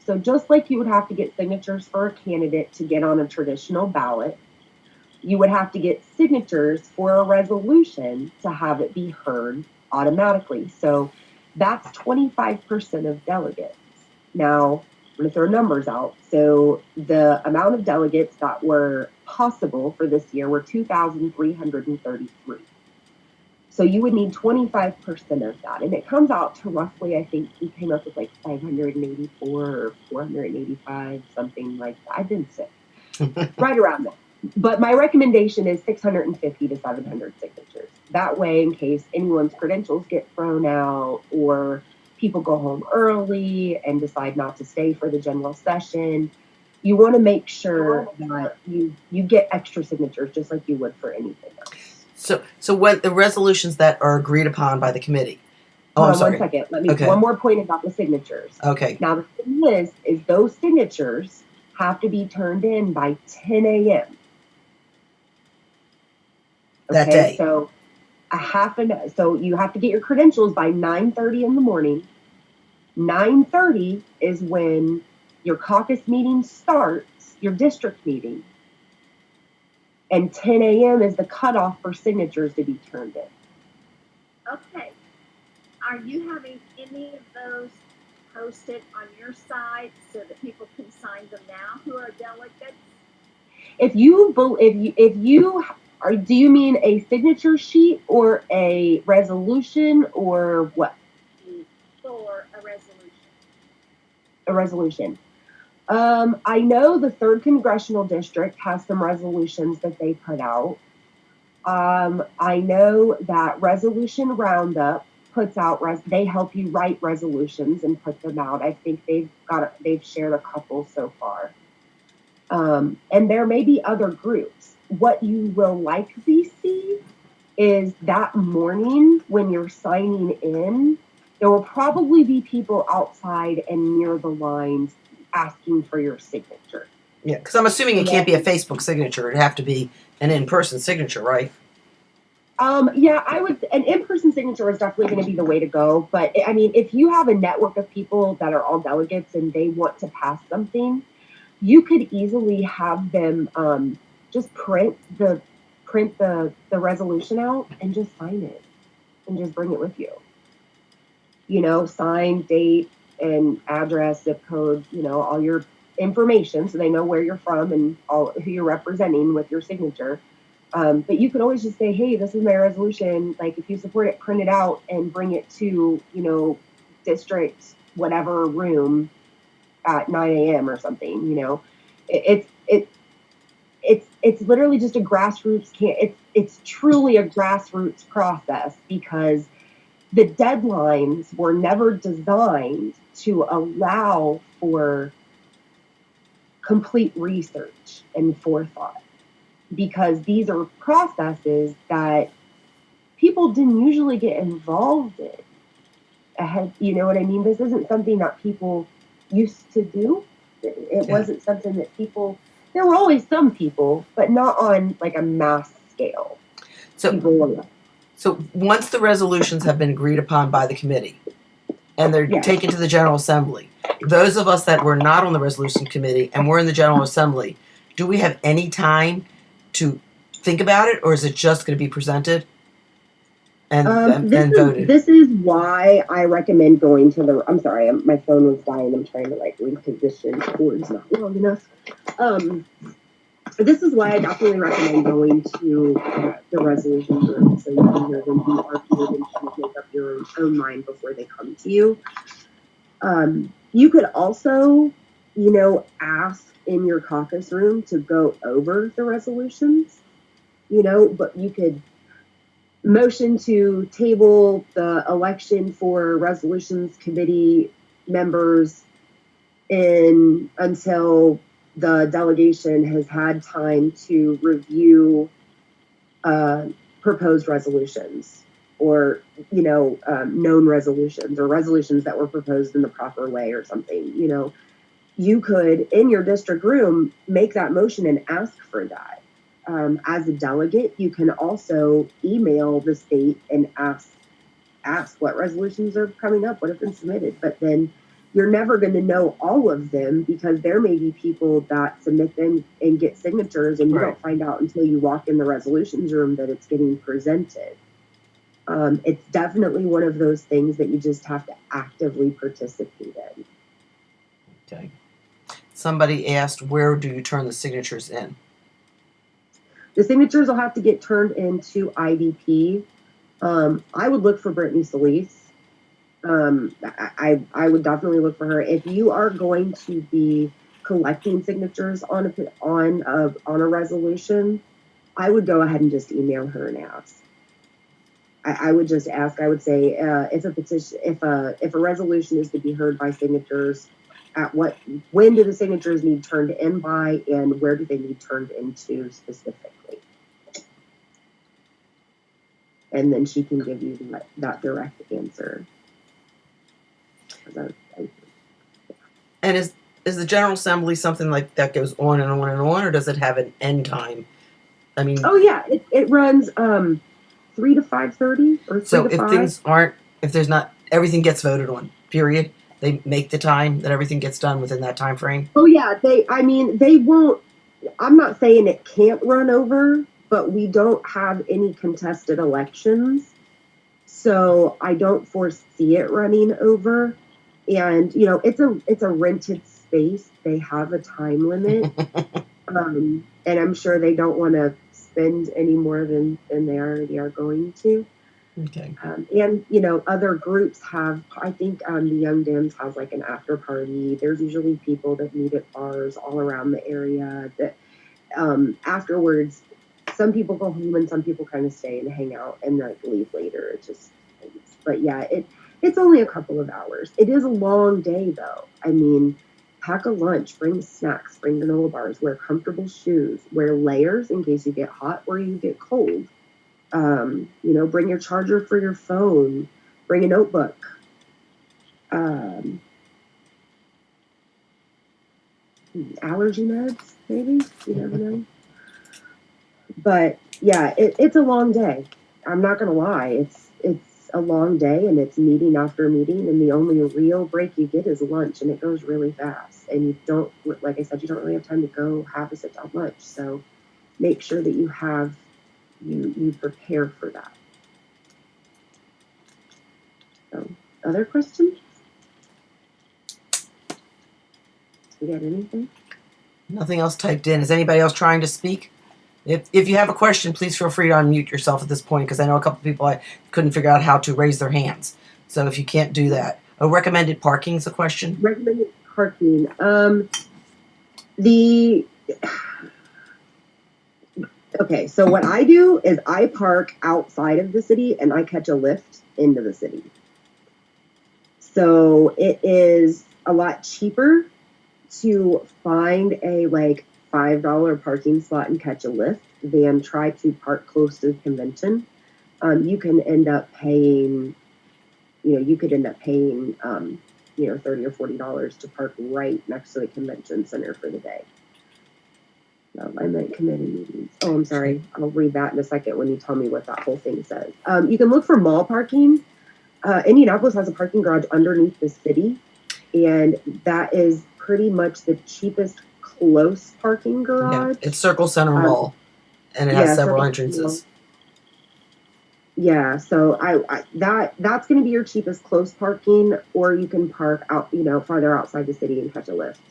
So just like you would have to get signatures for a candidate to get on a traditional ballot, you would have to get signatures for a resolution to have it be heard automatically. So that's 25% of delegates. Now, I'm going to throw numbers out. So the amount of delegates that were possible for this year were 2,333. So you would need 25% of that. And it comes out to roughly, I think we came up with like 584 or 485, something like that. I've been sick. Right around that. But my recommendation is 650 to 700 signatures. That way, in case anyone's credentials get thrown out or people go home early and decide not to stay for the general session, you want to make sure that you get extra signatures just like you would for anything else. So when the resolutions that are agreed upon by the committee. Oh, Hold I'm on sorry. 1 second. Let me Okay. one more point about the signatures. Okay. Now the thing is those signatures have to be turned in by 10 a.m. That day. So so you have to get your credentials by 9:30 in the morning. 9:30 is when your caucus meeting starts, your district meeting. And 10 a.m. is the cutoff for signatures to be turned in. Okay. Are you having any of those posted on your site so that people can sign them now who are delegates? Do you mean a signature sheet or a resolution or what? For a resolution. A resolution. I know the 3rd Congressional District has some resolutions that they put out. I know that Resolution Roundup puts out, they help you write resolutions and put them out. I think they've shared a couple so far. And there may be other groups. What you will likely see is that morning when you're signing in, there will probably be people outside and near the lines asking for your signature. Yeah, because I'm assuming it can't be a Facebook signature. It'd have to be an in-person signature, right? Yeah, an in-person signature is definitely going to be the way to go. But I mean, if you have a network of people that are all delegates and they want to pass something, you could easily have them just print the resolution out and just sign it and just bring it with you. Sign, date, and address, zip code, all your information so they know where you're from and all who you're representing with your signature. But you could always just say, hey, this is my resolution. Like, if you support it, print it out and bring it to, district whatever room at 9 a.m. or something. It's literally just a grassroots it's truly a grassroots process because the deadlines were never designed to allow for complete research and forethought, because these are processes that people didn't usually get involved in ahead. You know what I mean? This isn't something that people used to do. It wasn't something that there were always some people, but not on like a mass scale. So once the resolutions have been agreed upon by the committee and they're taken to the General Assembly, those of us that were not on the resolution committee and we're in the General Assembly, do we have any time to think about it, or is it just going to be presented and voted? This is why I recommend going to I'm sorry, my phone was dying. I'm trying to reposition towards not long enough. This is why I definitely recommend going to the resolution room so you can hear them be argued and kind of make up your own mind before they come to you. You could also, ask in your caucus room to go over the resolutions, but you could motion to table the election for resolutions committee members until the delegation has had time to review proposed resolutions or, known resolutions or resolutions that were proposed in the proper way or something. You could, in your district room, make that motion and ask for that. As a delegate, you can also email the state and ask what resolutions are coming up, what have been submitted. But then you're never going to know all of them because there may be people that submit them and get signatures and you don't find out until you walk in the resolutions room that it's getting presented. It's definitely one of those things that you just have to actively participate in. Okay. Somebody asked, where do you turn the signatures in? The signatures will have to get turned into IDP. I would look for Brittany Solis. I would definitely look for her. If you are going to be collecting signatures on a resolution, I would go ahead and just email her and ask. I would just ask. I would say if a resolution is to be heard by signatures, when do the signatures need turned in by, and where do they need turned into specifically? And then she can give you that direct answer. And is the General Assembly something like that goes on and on and on, or does it have an end time? I mean, oh yeah, it runs 3 to 5:30 or 3 so to 5. if things aren't, if there's not, everything gets voted on. Period. They make the time that everything gets done within that time frame. Oh yeah, they won't. I'm not saying it can't run over, but we don't have any contested elections, so I don't foresee it running over. And it's a rented space. They have a time limit, and I'm sure they don't want to spend any more than they already are going to. Okay. And other groups have. I think the Young Dems has like an after party. There's usually people that meet at bars all around the area. That afterwards, some people go home and some people kind of stay and hang out and like leave later. It just, but yeah, it's only a couple of hours. It is a long day though. I mean, pack a lunch, bring snacks, bring granola bars, wear comfortable shoes, wear layers in case you get hot or you get cold. Bring your charger for your phone, bring a notebook. Allergy meds, maybe, you never know. But yeah, it's a long day. I'm not gonna lie, it's a long day, and it's meeting after meeting, and the only real break you get is lunch, and it goes really fast. And you don't, like I said, you don't really have time to go have a sit down lunch. So make sure that you have you prepare for that. So, other questions? We got anything? Nothing else typed in. Is anybody else trying to speak? If you have a question, please feel free to unmute yourself at this point, because I know a couple people I couldn't figure out how to raise their hands. So if you can't do that. Recommended parking is a question. Recommended parking. Okay, so what I do is I park outside of the city and I catch a lift into the city. So it is a lot cheaper to find a like $5 parking spot and catch a lift than try to park close to the convention. You can end up paying, $30 or $40 to park right next to the convention center for the day. I meant committee meetings. Oh, I'm sorry. I'll read that in a second when you tell me what that whole thing says. You can look for mall parking. Indianapolis has a parking garage underneath the city, and that is pretty much the cheapest close parking garage. Yeah, it's Circle Center Mall, and it has several entrances. Yeah, so that's going to be your cheapest close parking, or you can park out, farther outside the city and catch a lift.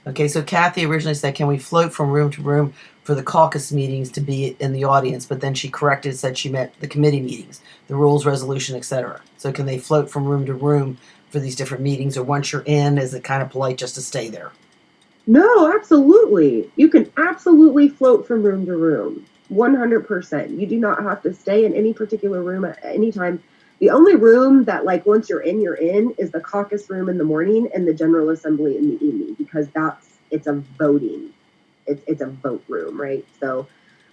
Okay, so Kathy originally said, can we float from room to room for the caucus meetings to be in the audience? But then she corrected, said she meant the committee meetings, the rules, resolution, etc. So can they float from room to room for these different meetings, or once you're in, is it kind of polite just to stay there? No, absolutely. You can absolutely float from room to room, 100%. You do not have to stay in any particular room at any time. The only room that, like, once you're in, is the caucus room in the morning and the General Assembly in the evening, because it's a voting. It's a vote room, right? So,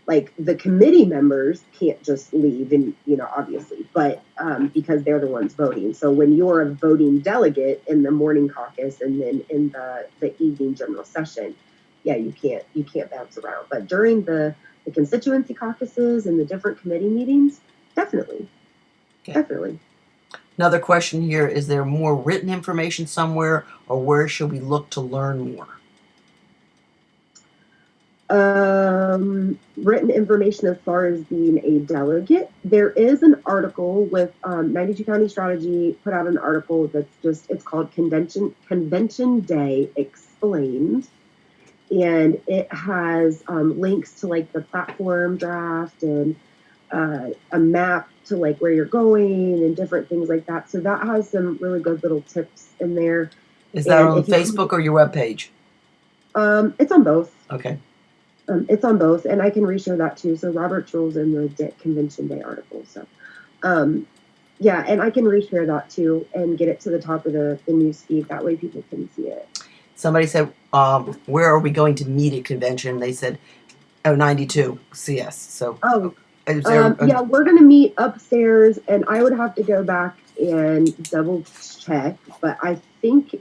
like, the committee members can't just leave, and, obviously, but because they're the ones voting. So when you're a voting delegate in the morning caucus and then in the evening general session, yeah, you can't bounce around. But during the constituency caucuses and the different committee meetings, definitely. Okay. Definitely. Another question here, is there more written information somewhere, or where should we look to learn more? Written information as far as being a delegate. There is an article with 92 County Strategy put out an article that's it's called Convention Day Explained. And it has links to like the platform draft and a map to like where you're going and different things like that. So that has some really good little tips in there. Is that And on if you- Facebook or your webpage? It's on both. Okay. It's on both, and I can reshare that too. So Robert's Rules in the Convention Day article. So, yeah, and I can reshare that too and get it to the top of the news feed. That way people can see it. Somebody said, where are we going to meet at convention? They said, 92 CS. So, is there yeah, we're going to meet upstairs, and I would have to go back and double check, but I think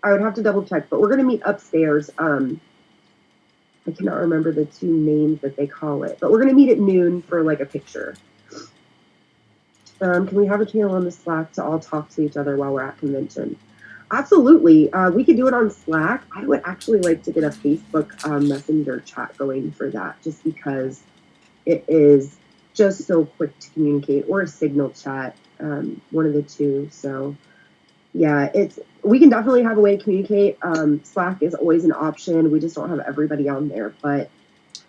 I would have to double check, but we're going to meet upstairs. I cannot remember the two names that they call it, but we're going to meet at noon for like a picture. Can we have a channel on the Slack to all talk to each other while we're at convention? Absolutely. We could do it on Slack. I would actually like to get a Facebook Messenger chat going for that, just because it is just so quick to communicate, or a Signal chat, one of the two. So yeah, we can definitely have a way to communicate. Slack is always an option. We just don't have everybody on there, but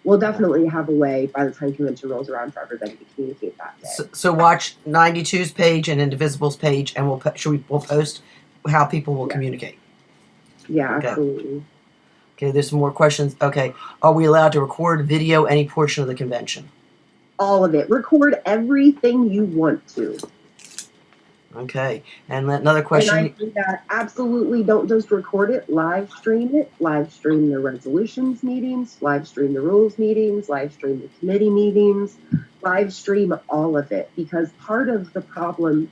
we'll definitely have a way by the time convention rolls around for everybody to communicate that day. So watch 92's page and Indivisible's page, and we'll post how people will communicate. Yeah, Okay. absolutely. Okay, there's some more questions. Okay, are we allowed to record video any portion of the convention? All of it. Record everything you want to. Okay, and another question. And I think that absolutely don't just record it, live stream the resolutions meetings, live stream the rules meetings, live stream the committee meetings, live stream all of it, because part of the problem,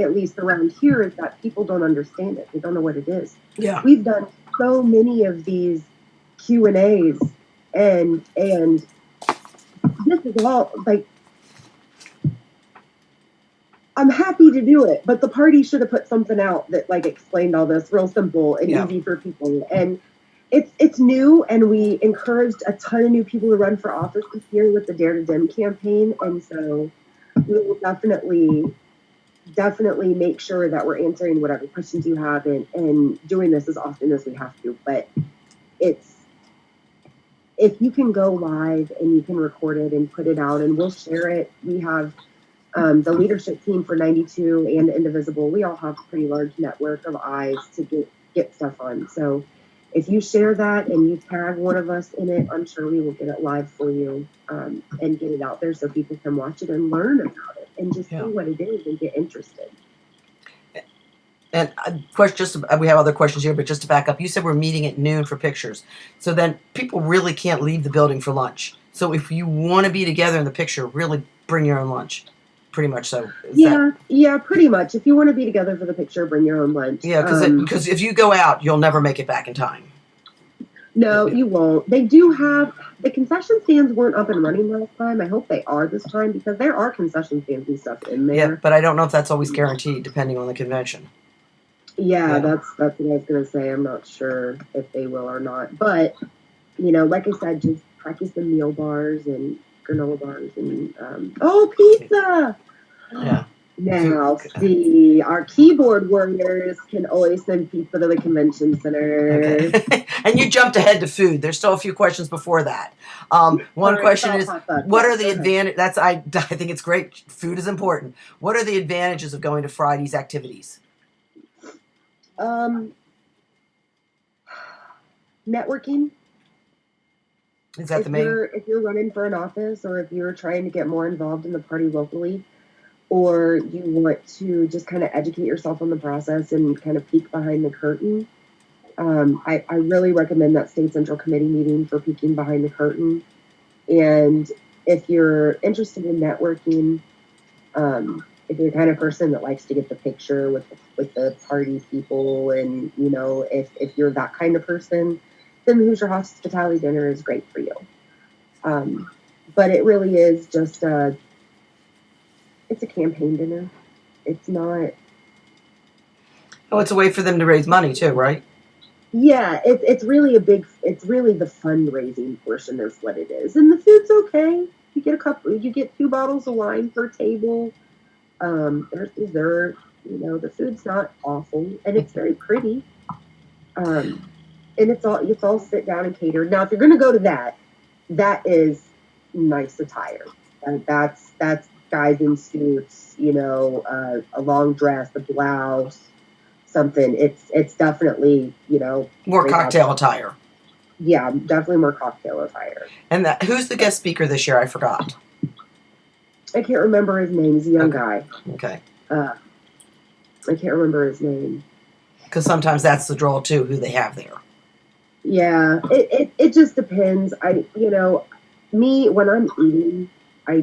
at least around here, is that people don't understand it. They don't know what it is. Yeah. We've done so many of these Q and A's, and this is all like, I'm happy to do it, but the party should have put something out that like explained all this real simple and easy for people. And it's new, and we encouraged a ton of new people to run for office this year with the Dare to Dim campaign, and so we will definitely make sure that we're answering whatever questions you have and doing this as often as we have to. But if you can go live and you can record it and put it out, and we'll share it. We have the leadership team for 92 and Indivisible. We all have a pretty large network of eyes to get stuff on. So if you share that and you tag one of us in it, I'm sure we will get it live for you and get it out there so people can watch it and learn about it and just see what it is and get interested. And we have other questions here, but just to back up, you said we're meeting at noon for pictures. So then people really can't leave the building for lunch. So if you want to be together in the picture, really bring your own lunch. Pretty much so. Yeah, pretty much. If you want to be together for the picture, bring your own lunch. Yeah, because if you go out, you'll never make it back in time. No, you won't. They do have, the concession stands weren't up and running last time. I hope they are this time, because there are concession stands and stuff in there. Yeah, but I don't know if that's always guaranteed, depending on the convention. Yeah, that's what I was going to say. I'm not sure if they will or not. But, like I said, just practice the meal bars and granola bars and, pizza! Yeah. Now, see, our keyboard warriors can always send pizza to the convention center. Okay. And you jumped ahead to food. There's still a few questions before that. One question is, what are the advantages? I think it's great. Food is important. What are the advantages of going to Friday's activities? Networking. Is that the main? If you're running for an office, or if you're trying to get more involved in the party locally, or you want to just kind of educate yourself on the process and kind of peek behind the curtain, I really recommend that State Central Committee meeting for peeking behind the curtain. And if you're interested in networking, if you're the kind of person that likes to get the picture with the party people, and if you're that kind of person, then the Hoosier Hospitality Dinner is great for you. But it really is just it's a campaign dinner. It's not. Oh, it's a way for them to raise money too, right? Yeah, it's really the fundraising portion is what it is, and the food's okay. You get 2 bottles of wine per table. There's dessert. The food's not awful, and it's very pretty. And it's all sit down and catered. Now, if you're going to go to that is nice attire. That's guys in suits, a long dress, a blouse, something. It's definitely, More they have- cocktail attire. Yeah, definitely more cocktail attire. And who's the guest speaker this year? I forgot. I can't remember his name. He's a young guy. Okay. I can't remember his name. Because sometimes that's the draw too, who they have there. Yeah, it just depends. Me, when I'm eating, I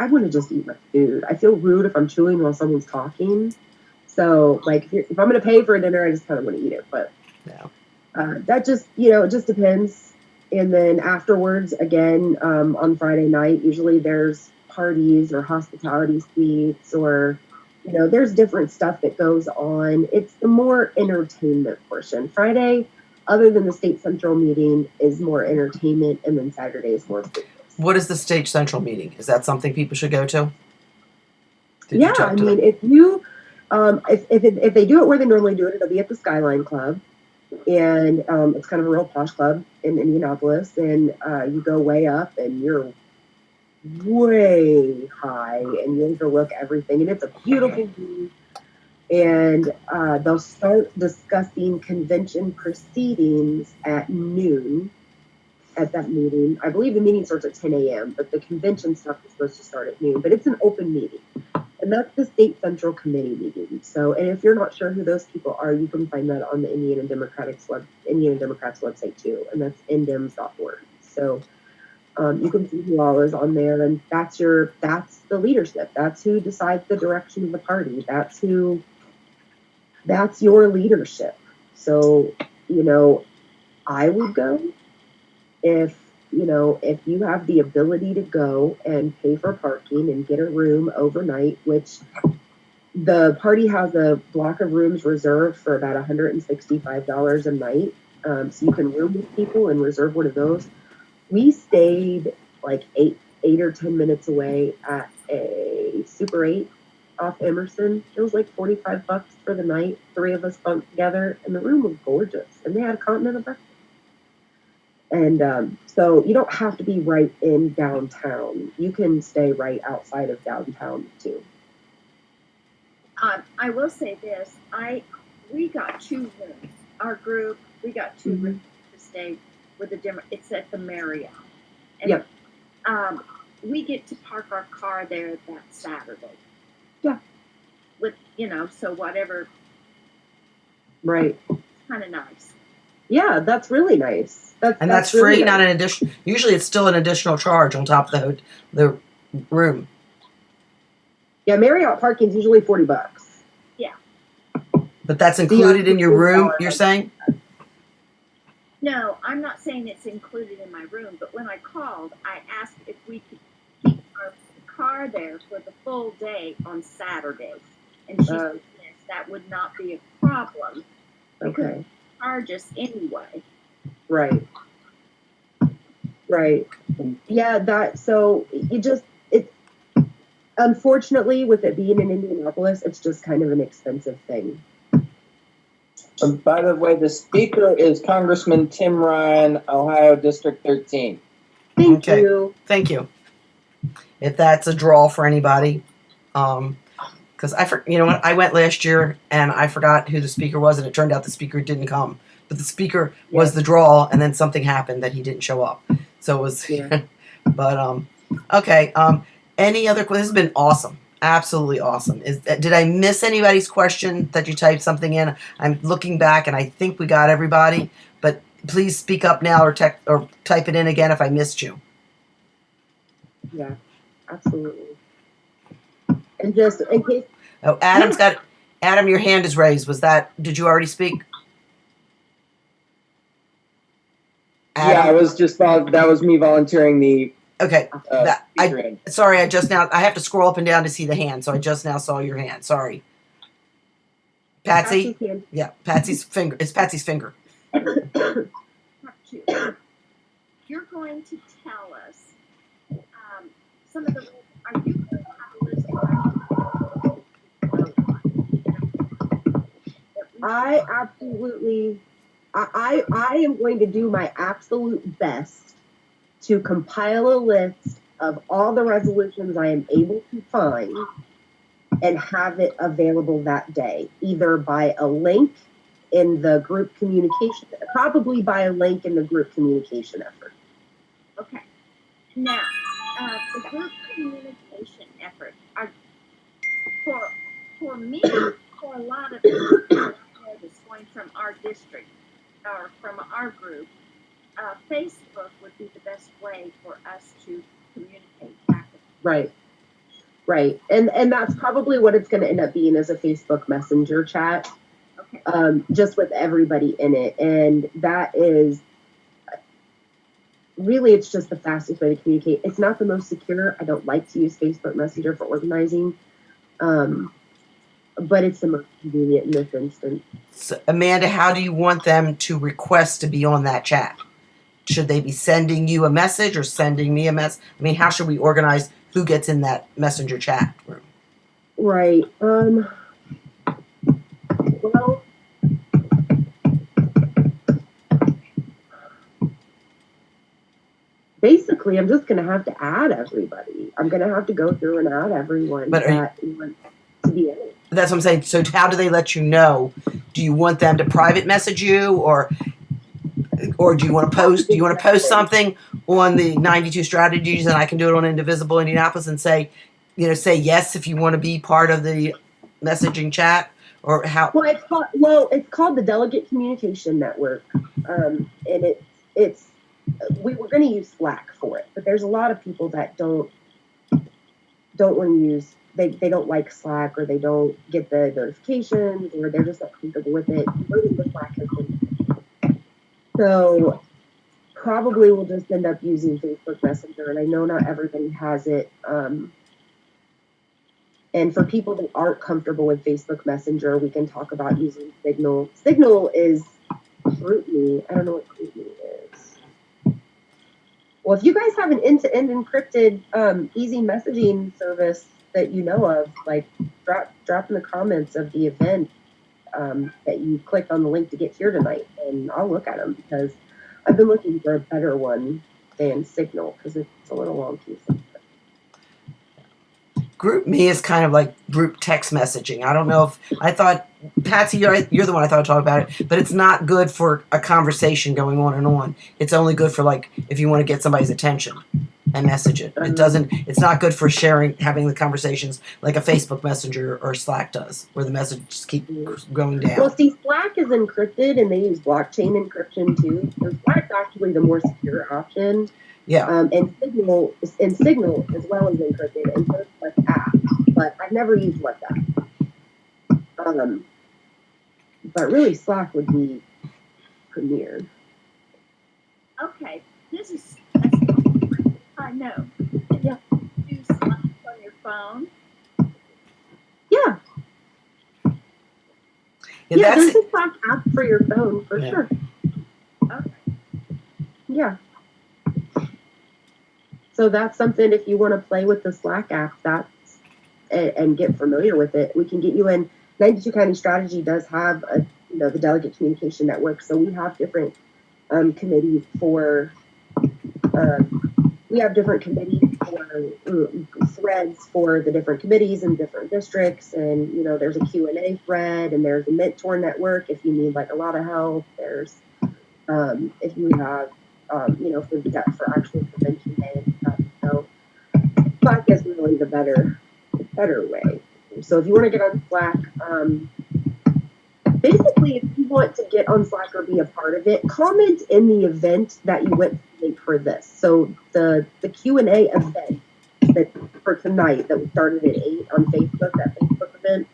want to just eat my food. I feel rude if I'm chewing while someone's talking. So, like, if I'm going to pay for a dinner, I just kind of want to eat it. But Yeah. that just, it just depends. And then afterwards, again, on Friday night, usually there's parties or hospitality suites or, there's different stuff that goes on. It's the more entertainment portion. Friday, other than the State Central meeting, is more entertainment, and then Saturday is more business. What is the State Central meeting? Is that something people should go to? If you, if they do it where they normally do it, it'll be at the Skyline Club, and it's kind of a real posh club in Indianapolis, and you go way up, and you're way high, and you overlook everything, and it's a beautiful view. And they'll start discussing convention proceedings at noon at that meeting. I believe the meeting starts at 10 a.m., but the convention stuff is supposed to start at noon. But it's an open meeting. And that's the State Central Committee meeting. So, and if you're not sure who those people are, you can find that on the Indiana Democrats website too. And that's indims.org. So you can see who all is on there. And that's the leadership. That's who decides the direction of the party. That's your leadership. So, I would go if you have the ability to go and pay for parking and get a room overnight, which the party has a block of rooms reserved for about $165 a night. So you can room with people and reserve one of those. We stayed like 8 or 10 minutes away at a Super 8 off Emerson. It was like $45 for the night. 3 of us bunked together, and the room was gorgeous. And they had a continental breakfast. And so you don't have to be right in downtown. You can stay right outside of downtown too. I will say this: we got 2 rooms. Our group, we got 2 rooms to stay with the It's at the Marriott. And, Yep. We get to park our car there that Saturday. Yeah. With so whatever. Right. Kind of nice. Yeah, that's really nice. That's really free, nice. not an addition. Usually, it's still an additional charge on top of the room. Yeah, Marriott parking is usually $40. But that's included in your room. You're saying? No, I'm not saying it's included in my room. But when I called, I asked if we could keep our car there for the full day on Saturdays, and she said yes, that would not be a problem. Okay. Charge us anyway. Right. Yeah, so it's unfortunately, with it being in Indianapolis, it's just kind of an expensive thing. By the way, the speaker is Congressman Tim Ryan, Ohio District 13. Thank you. Thank you. If that's a draw for anybody, because I went last year and I forgot who the speaker was, and it turned out the speaker didn't come. But the speaker was the draw, and then something happened that he didn't show up. So it was, but okay. Any other? This has been awesome, absolutely awesome. Did I miss anybody's question that you typed something in? I'm looking back, and I think we got everybody. But please speak up now, or type it in again if I missed you. Yeah, absolutely. And just in case. Oh, Adam, your hand is raised. Did you already speak? Adam? Yeah, that was me volunteering the. Okay. I have to scroll up and down to see the hand, so I just now saw your hand. Sorry. Patsy? Yeah, Patsy's finger. It's Patsy's finger. You're going to tell us some of the. Are you going to have a list I am going to do my absolute best to compile a list of all the resolutions I am able to find and have it available that day, either by a link in the group communication, probably by a link in the group communication effort. Okay. Now, the group communication effort, for me, for a lot of people, that's going from our district or from our group, Facebook would be the best way for us to communicate back. Right. Right. And that's probably what it's going to end up being, as a Facebook Messenger chat, Okay. just with everybody in it. And that is really, it's just the fastest way to communicate. It's not the most secure. I don't like to use Facebook Messenger for organizing. But it's the most convenient in this instance. So, Amanda, how do you want them to request to be on that chat? Should they be sending you a message or sending me a message? I mean, how should we organize who gets in that messenger chat room? Right. Well, basically, I'm just going to have to add everybody. I'm going to have to go through and add everyone that wants to be in it. That's what I'm saying. So how do they let you know? Do you want them to private message you, or do you want to post? Do you want to post something on the 92 strategies, and I can do it on Indivisible Indianapolis and say yes if you want to be part of the messaging chat, or how? Well, it's called the Delegate Communication Network, and it's we were going to use Slack for it, but there's a lot of people that don't want to use. They don't like Slack, or they don't get the notifications, or they're just not comfortable with it. Really, the Slack has been. So probably we'll just end up using Facebook Messenger, and I know not everybody has it. And for people that aren't comfortable with Facebook Messenger, we can talk about using Signal. Signal is GroupMe. I don't know what GroupMe is. Well, if you guys have an end-to-end encrypted, easy messaging service that you know of, like drop in the comments of the event that you clicked on the link to get here tonight, and I'll look at them, because I've been looking for a better one than Signal, because it's a little wonky. GroupMe is kind of like group text messaging. I don't know if I thought, Patsy, you're the one I thought would talk about it, but it's not good for a conversation going on and on. It's only good for, like, if you want to get somebody's attention and message it. It's not good for having the conversations like a Facebook Messenger or Slack does, where the messages keep going down. Well, see, Slack is encrypted, and they use blockchain encryption too. So Slack's actually the more secure option. Yeah. And Signal as well is encrypted, and so it's WhatsApp. But I've never used WhatsApp. But really, Slack would be premier. Okay, this is I know. Yeah. Do Slack on your phone. Yeah. Yeah, there's a Slack app for your phone for sure. Okay. Yeah. So that's something, if you want to play with the Slack app, and get familiar with it, we can get you in. 92 County Strategy does have the Delegate Communication Network. So we have different committees for threads for the different committees and different districts. And, there's a Q and A thread, and there's a mentor network if you need like a lot of help. There's, if you have, for actual convention day and stuff. So Slack is really the better way. So if you want to get on Slack, basically, if you want to get on Slack or be a part of it, comment in the event that you went to make for this. So the Q and A event that for tonight that we started at 8 on Facebook, that Facebook event,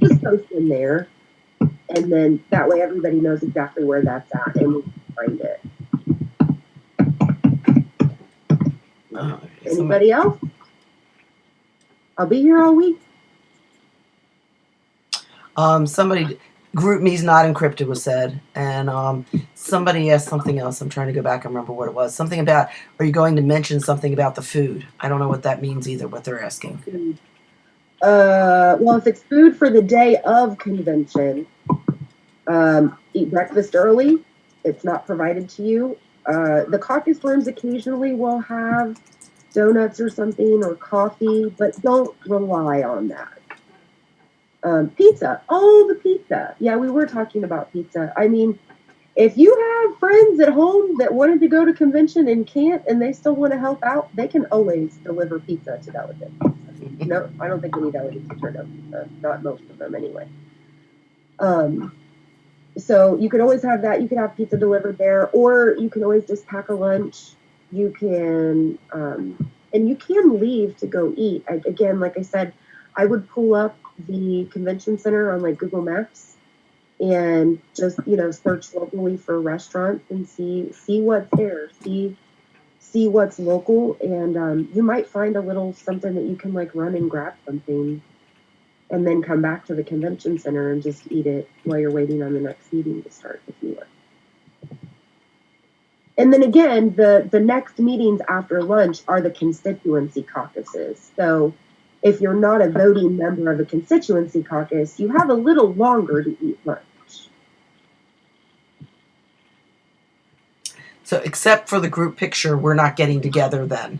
just post in there, and then that way everybody knows exactly where that's at and we can find it. Anybody else? I'll be here all week. GroupMe's not encrypted was said, and somebody asked something else. I'm trying to go back and remember what it was. Something about, are you going to mention something about the food? I don't know what that means either, what they're asking. Food. Well, if it's food for the day of convention, eat breakfast early. It's not provided to you. The caucus rooms occasionally will have donuts or something, or coffee, but don't rely on that. Pizza. Oh, the pizza. Yeah, we were talking about pizza. I mean, if you have friends at home that wanted to go to convention and can't, and they still want to help out, they can always deliver pizza to delegates. No, I don't think any delegates return no pizza. Not most of them, anyway. So you could always have that. You could have pizza delivered there, or you can always just pack a lunch. You can, and you can leave to go eat. Again, like I said, I would pull up the convention center on like Google Maps and just search locally for restaurants and see what's there, see what's local, and you might find a little something that you can like run and grab something and then come back to the convention center and just eat it while you're waiting on the next meeting to start if you want. And then again, the next meetings after lunch are the constituency caucuses. So if you're not a voting member of a constituency caucus, you have a little longer to eat lunch. So except for the group picture, we're not getting together then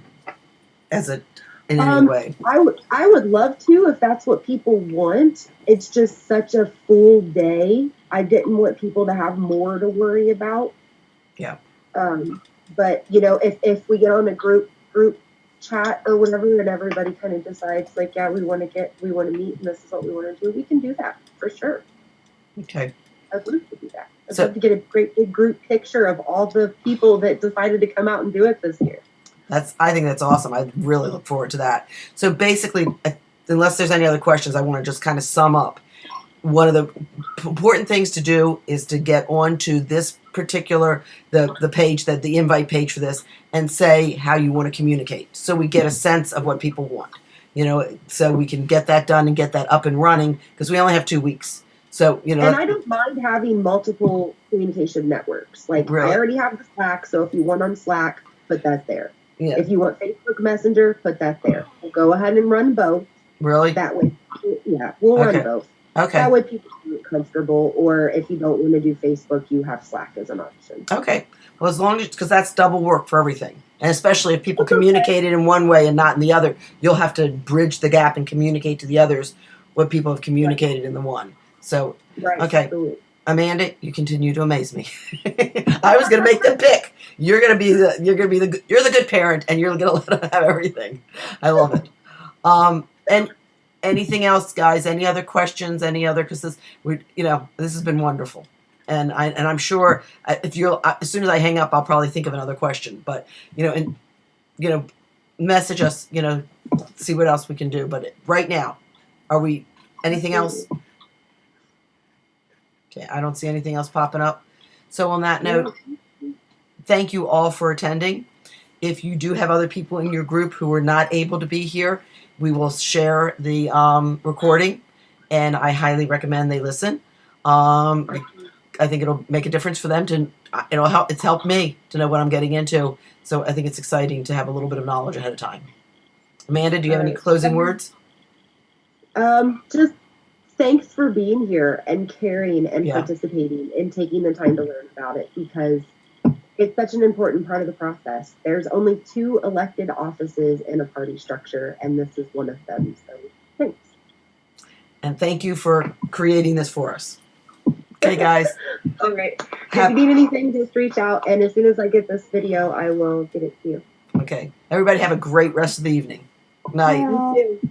in any way. I would love to if that's what people want. It's just such a full day. I didn't want people to have more to worry about. Yeah. But if we get on a group chat or whatever, and everybody kind of decides like, yeah, we want to meet and this is what we want to do, we can do that for sure. Okay. I'd love to do that. I'd love to get a great big group picture of all the people that decided to come out and do it this year. I think that's awesome. I really look forward to that. So basically, unless there's any other questions, I want to just kind of sum up. One of the important things to do is to get onto this particular, the page, the invite page for this, and say how you want to communicate. So we get a sense of what people want, so we can get that done and get that up and running because we only have 2 weeks. So, And I don't mind having multiple communication networks. Like I already have the Slack. So if you want on Slack, put that there. Yeah. If you want Facebook Messenger, put that there. We'll go ahead and run both. Really? That way, yeah, we'll run both. Okay. That way people feel comfortable, or if you don't want to do Facebook, you have Slack as an option. Okay. Well, as long as, because that's double work for everything. And especially if people communicated in one way and not in the other, you'll have to bridge the gap and communicate to the others what people have communicated in the one. So, okay. Absolutely. Amanda, you continue to amaze me. I was going to make them pick. You're the good parent, and you're going to let them have everything. I love it. And anything else, guys? Any other questions? Because this has been wonderful, and I'm sure as soon as I hang up, I'll probably think of another question. But message us. See what else we can do. But right now, anything else? Okay, I don't see anything else popping up. So on that note, thank you all for attending. If you do have other people in your group who are not able to be here, we will share the recording, and I highly recommend they listen. I think it'll make a difference for them it's helped me to know what I'm getting into. So I think it's exciting to have a little bit of knowledge ahead of time. Amanda, do you have any closing words? Just thanks for being here and caring and participating and taking the time to learn about it, because it's such an important part of the process. There's only 2 elected offices in a party structure, and this is one of them. So thanks. And thank you for creating this for us. Okay, guys. All right. If you need anything, just reach out, and as soon as I get this video, I will get it to you. Okay. Everybody have a great rest of the evening. Night. You too.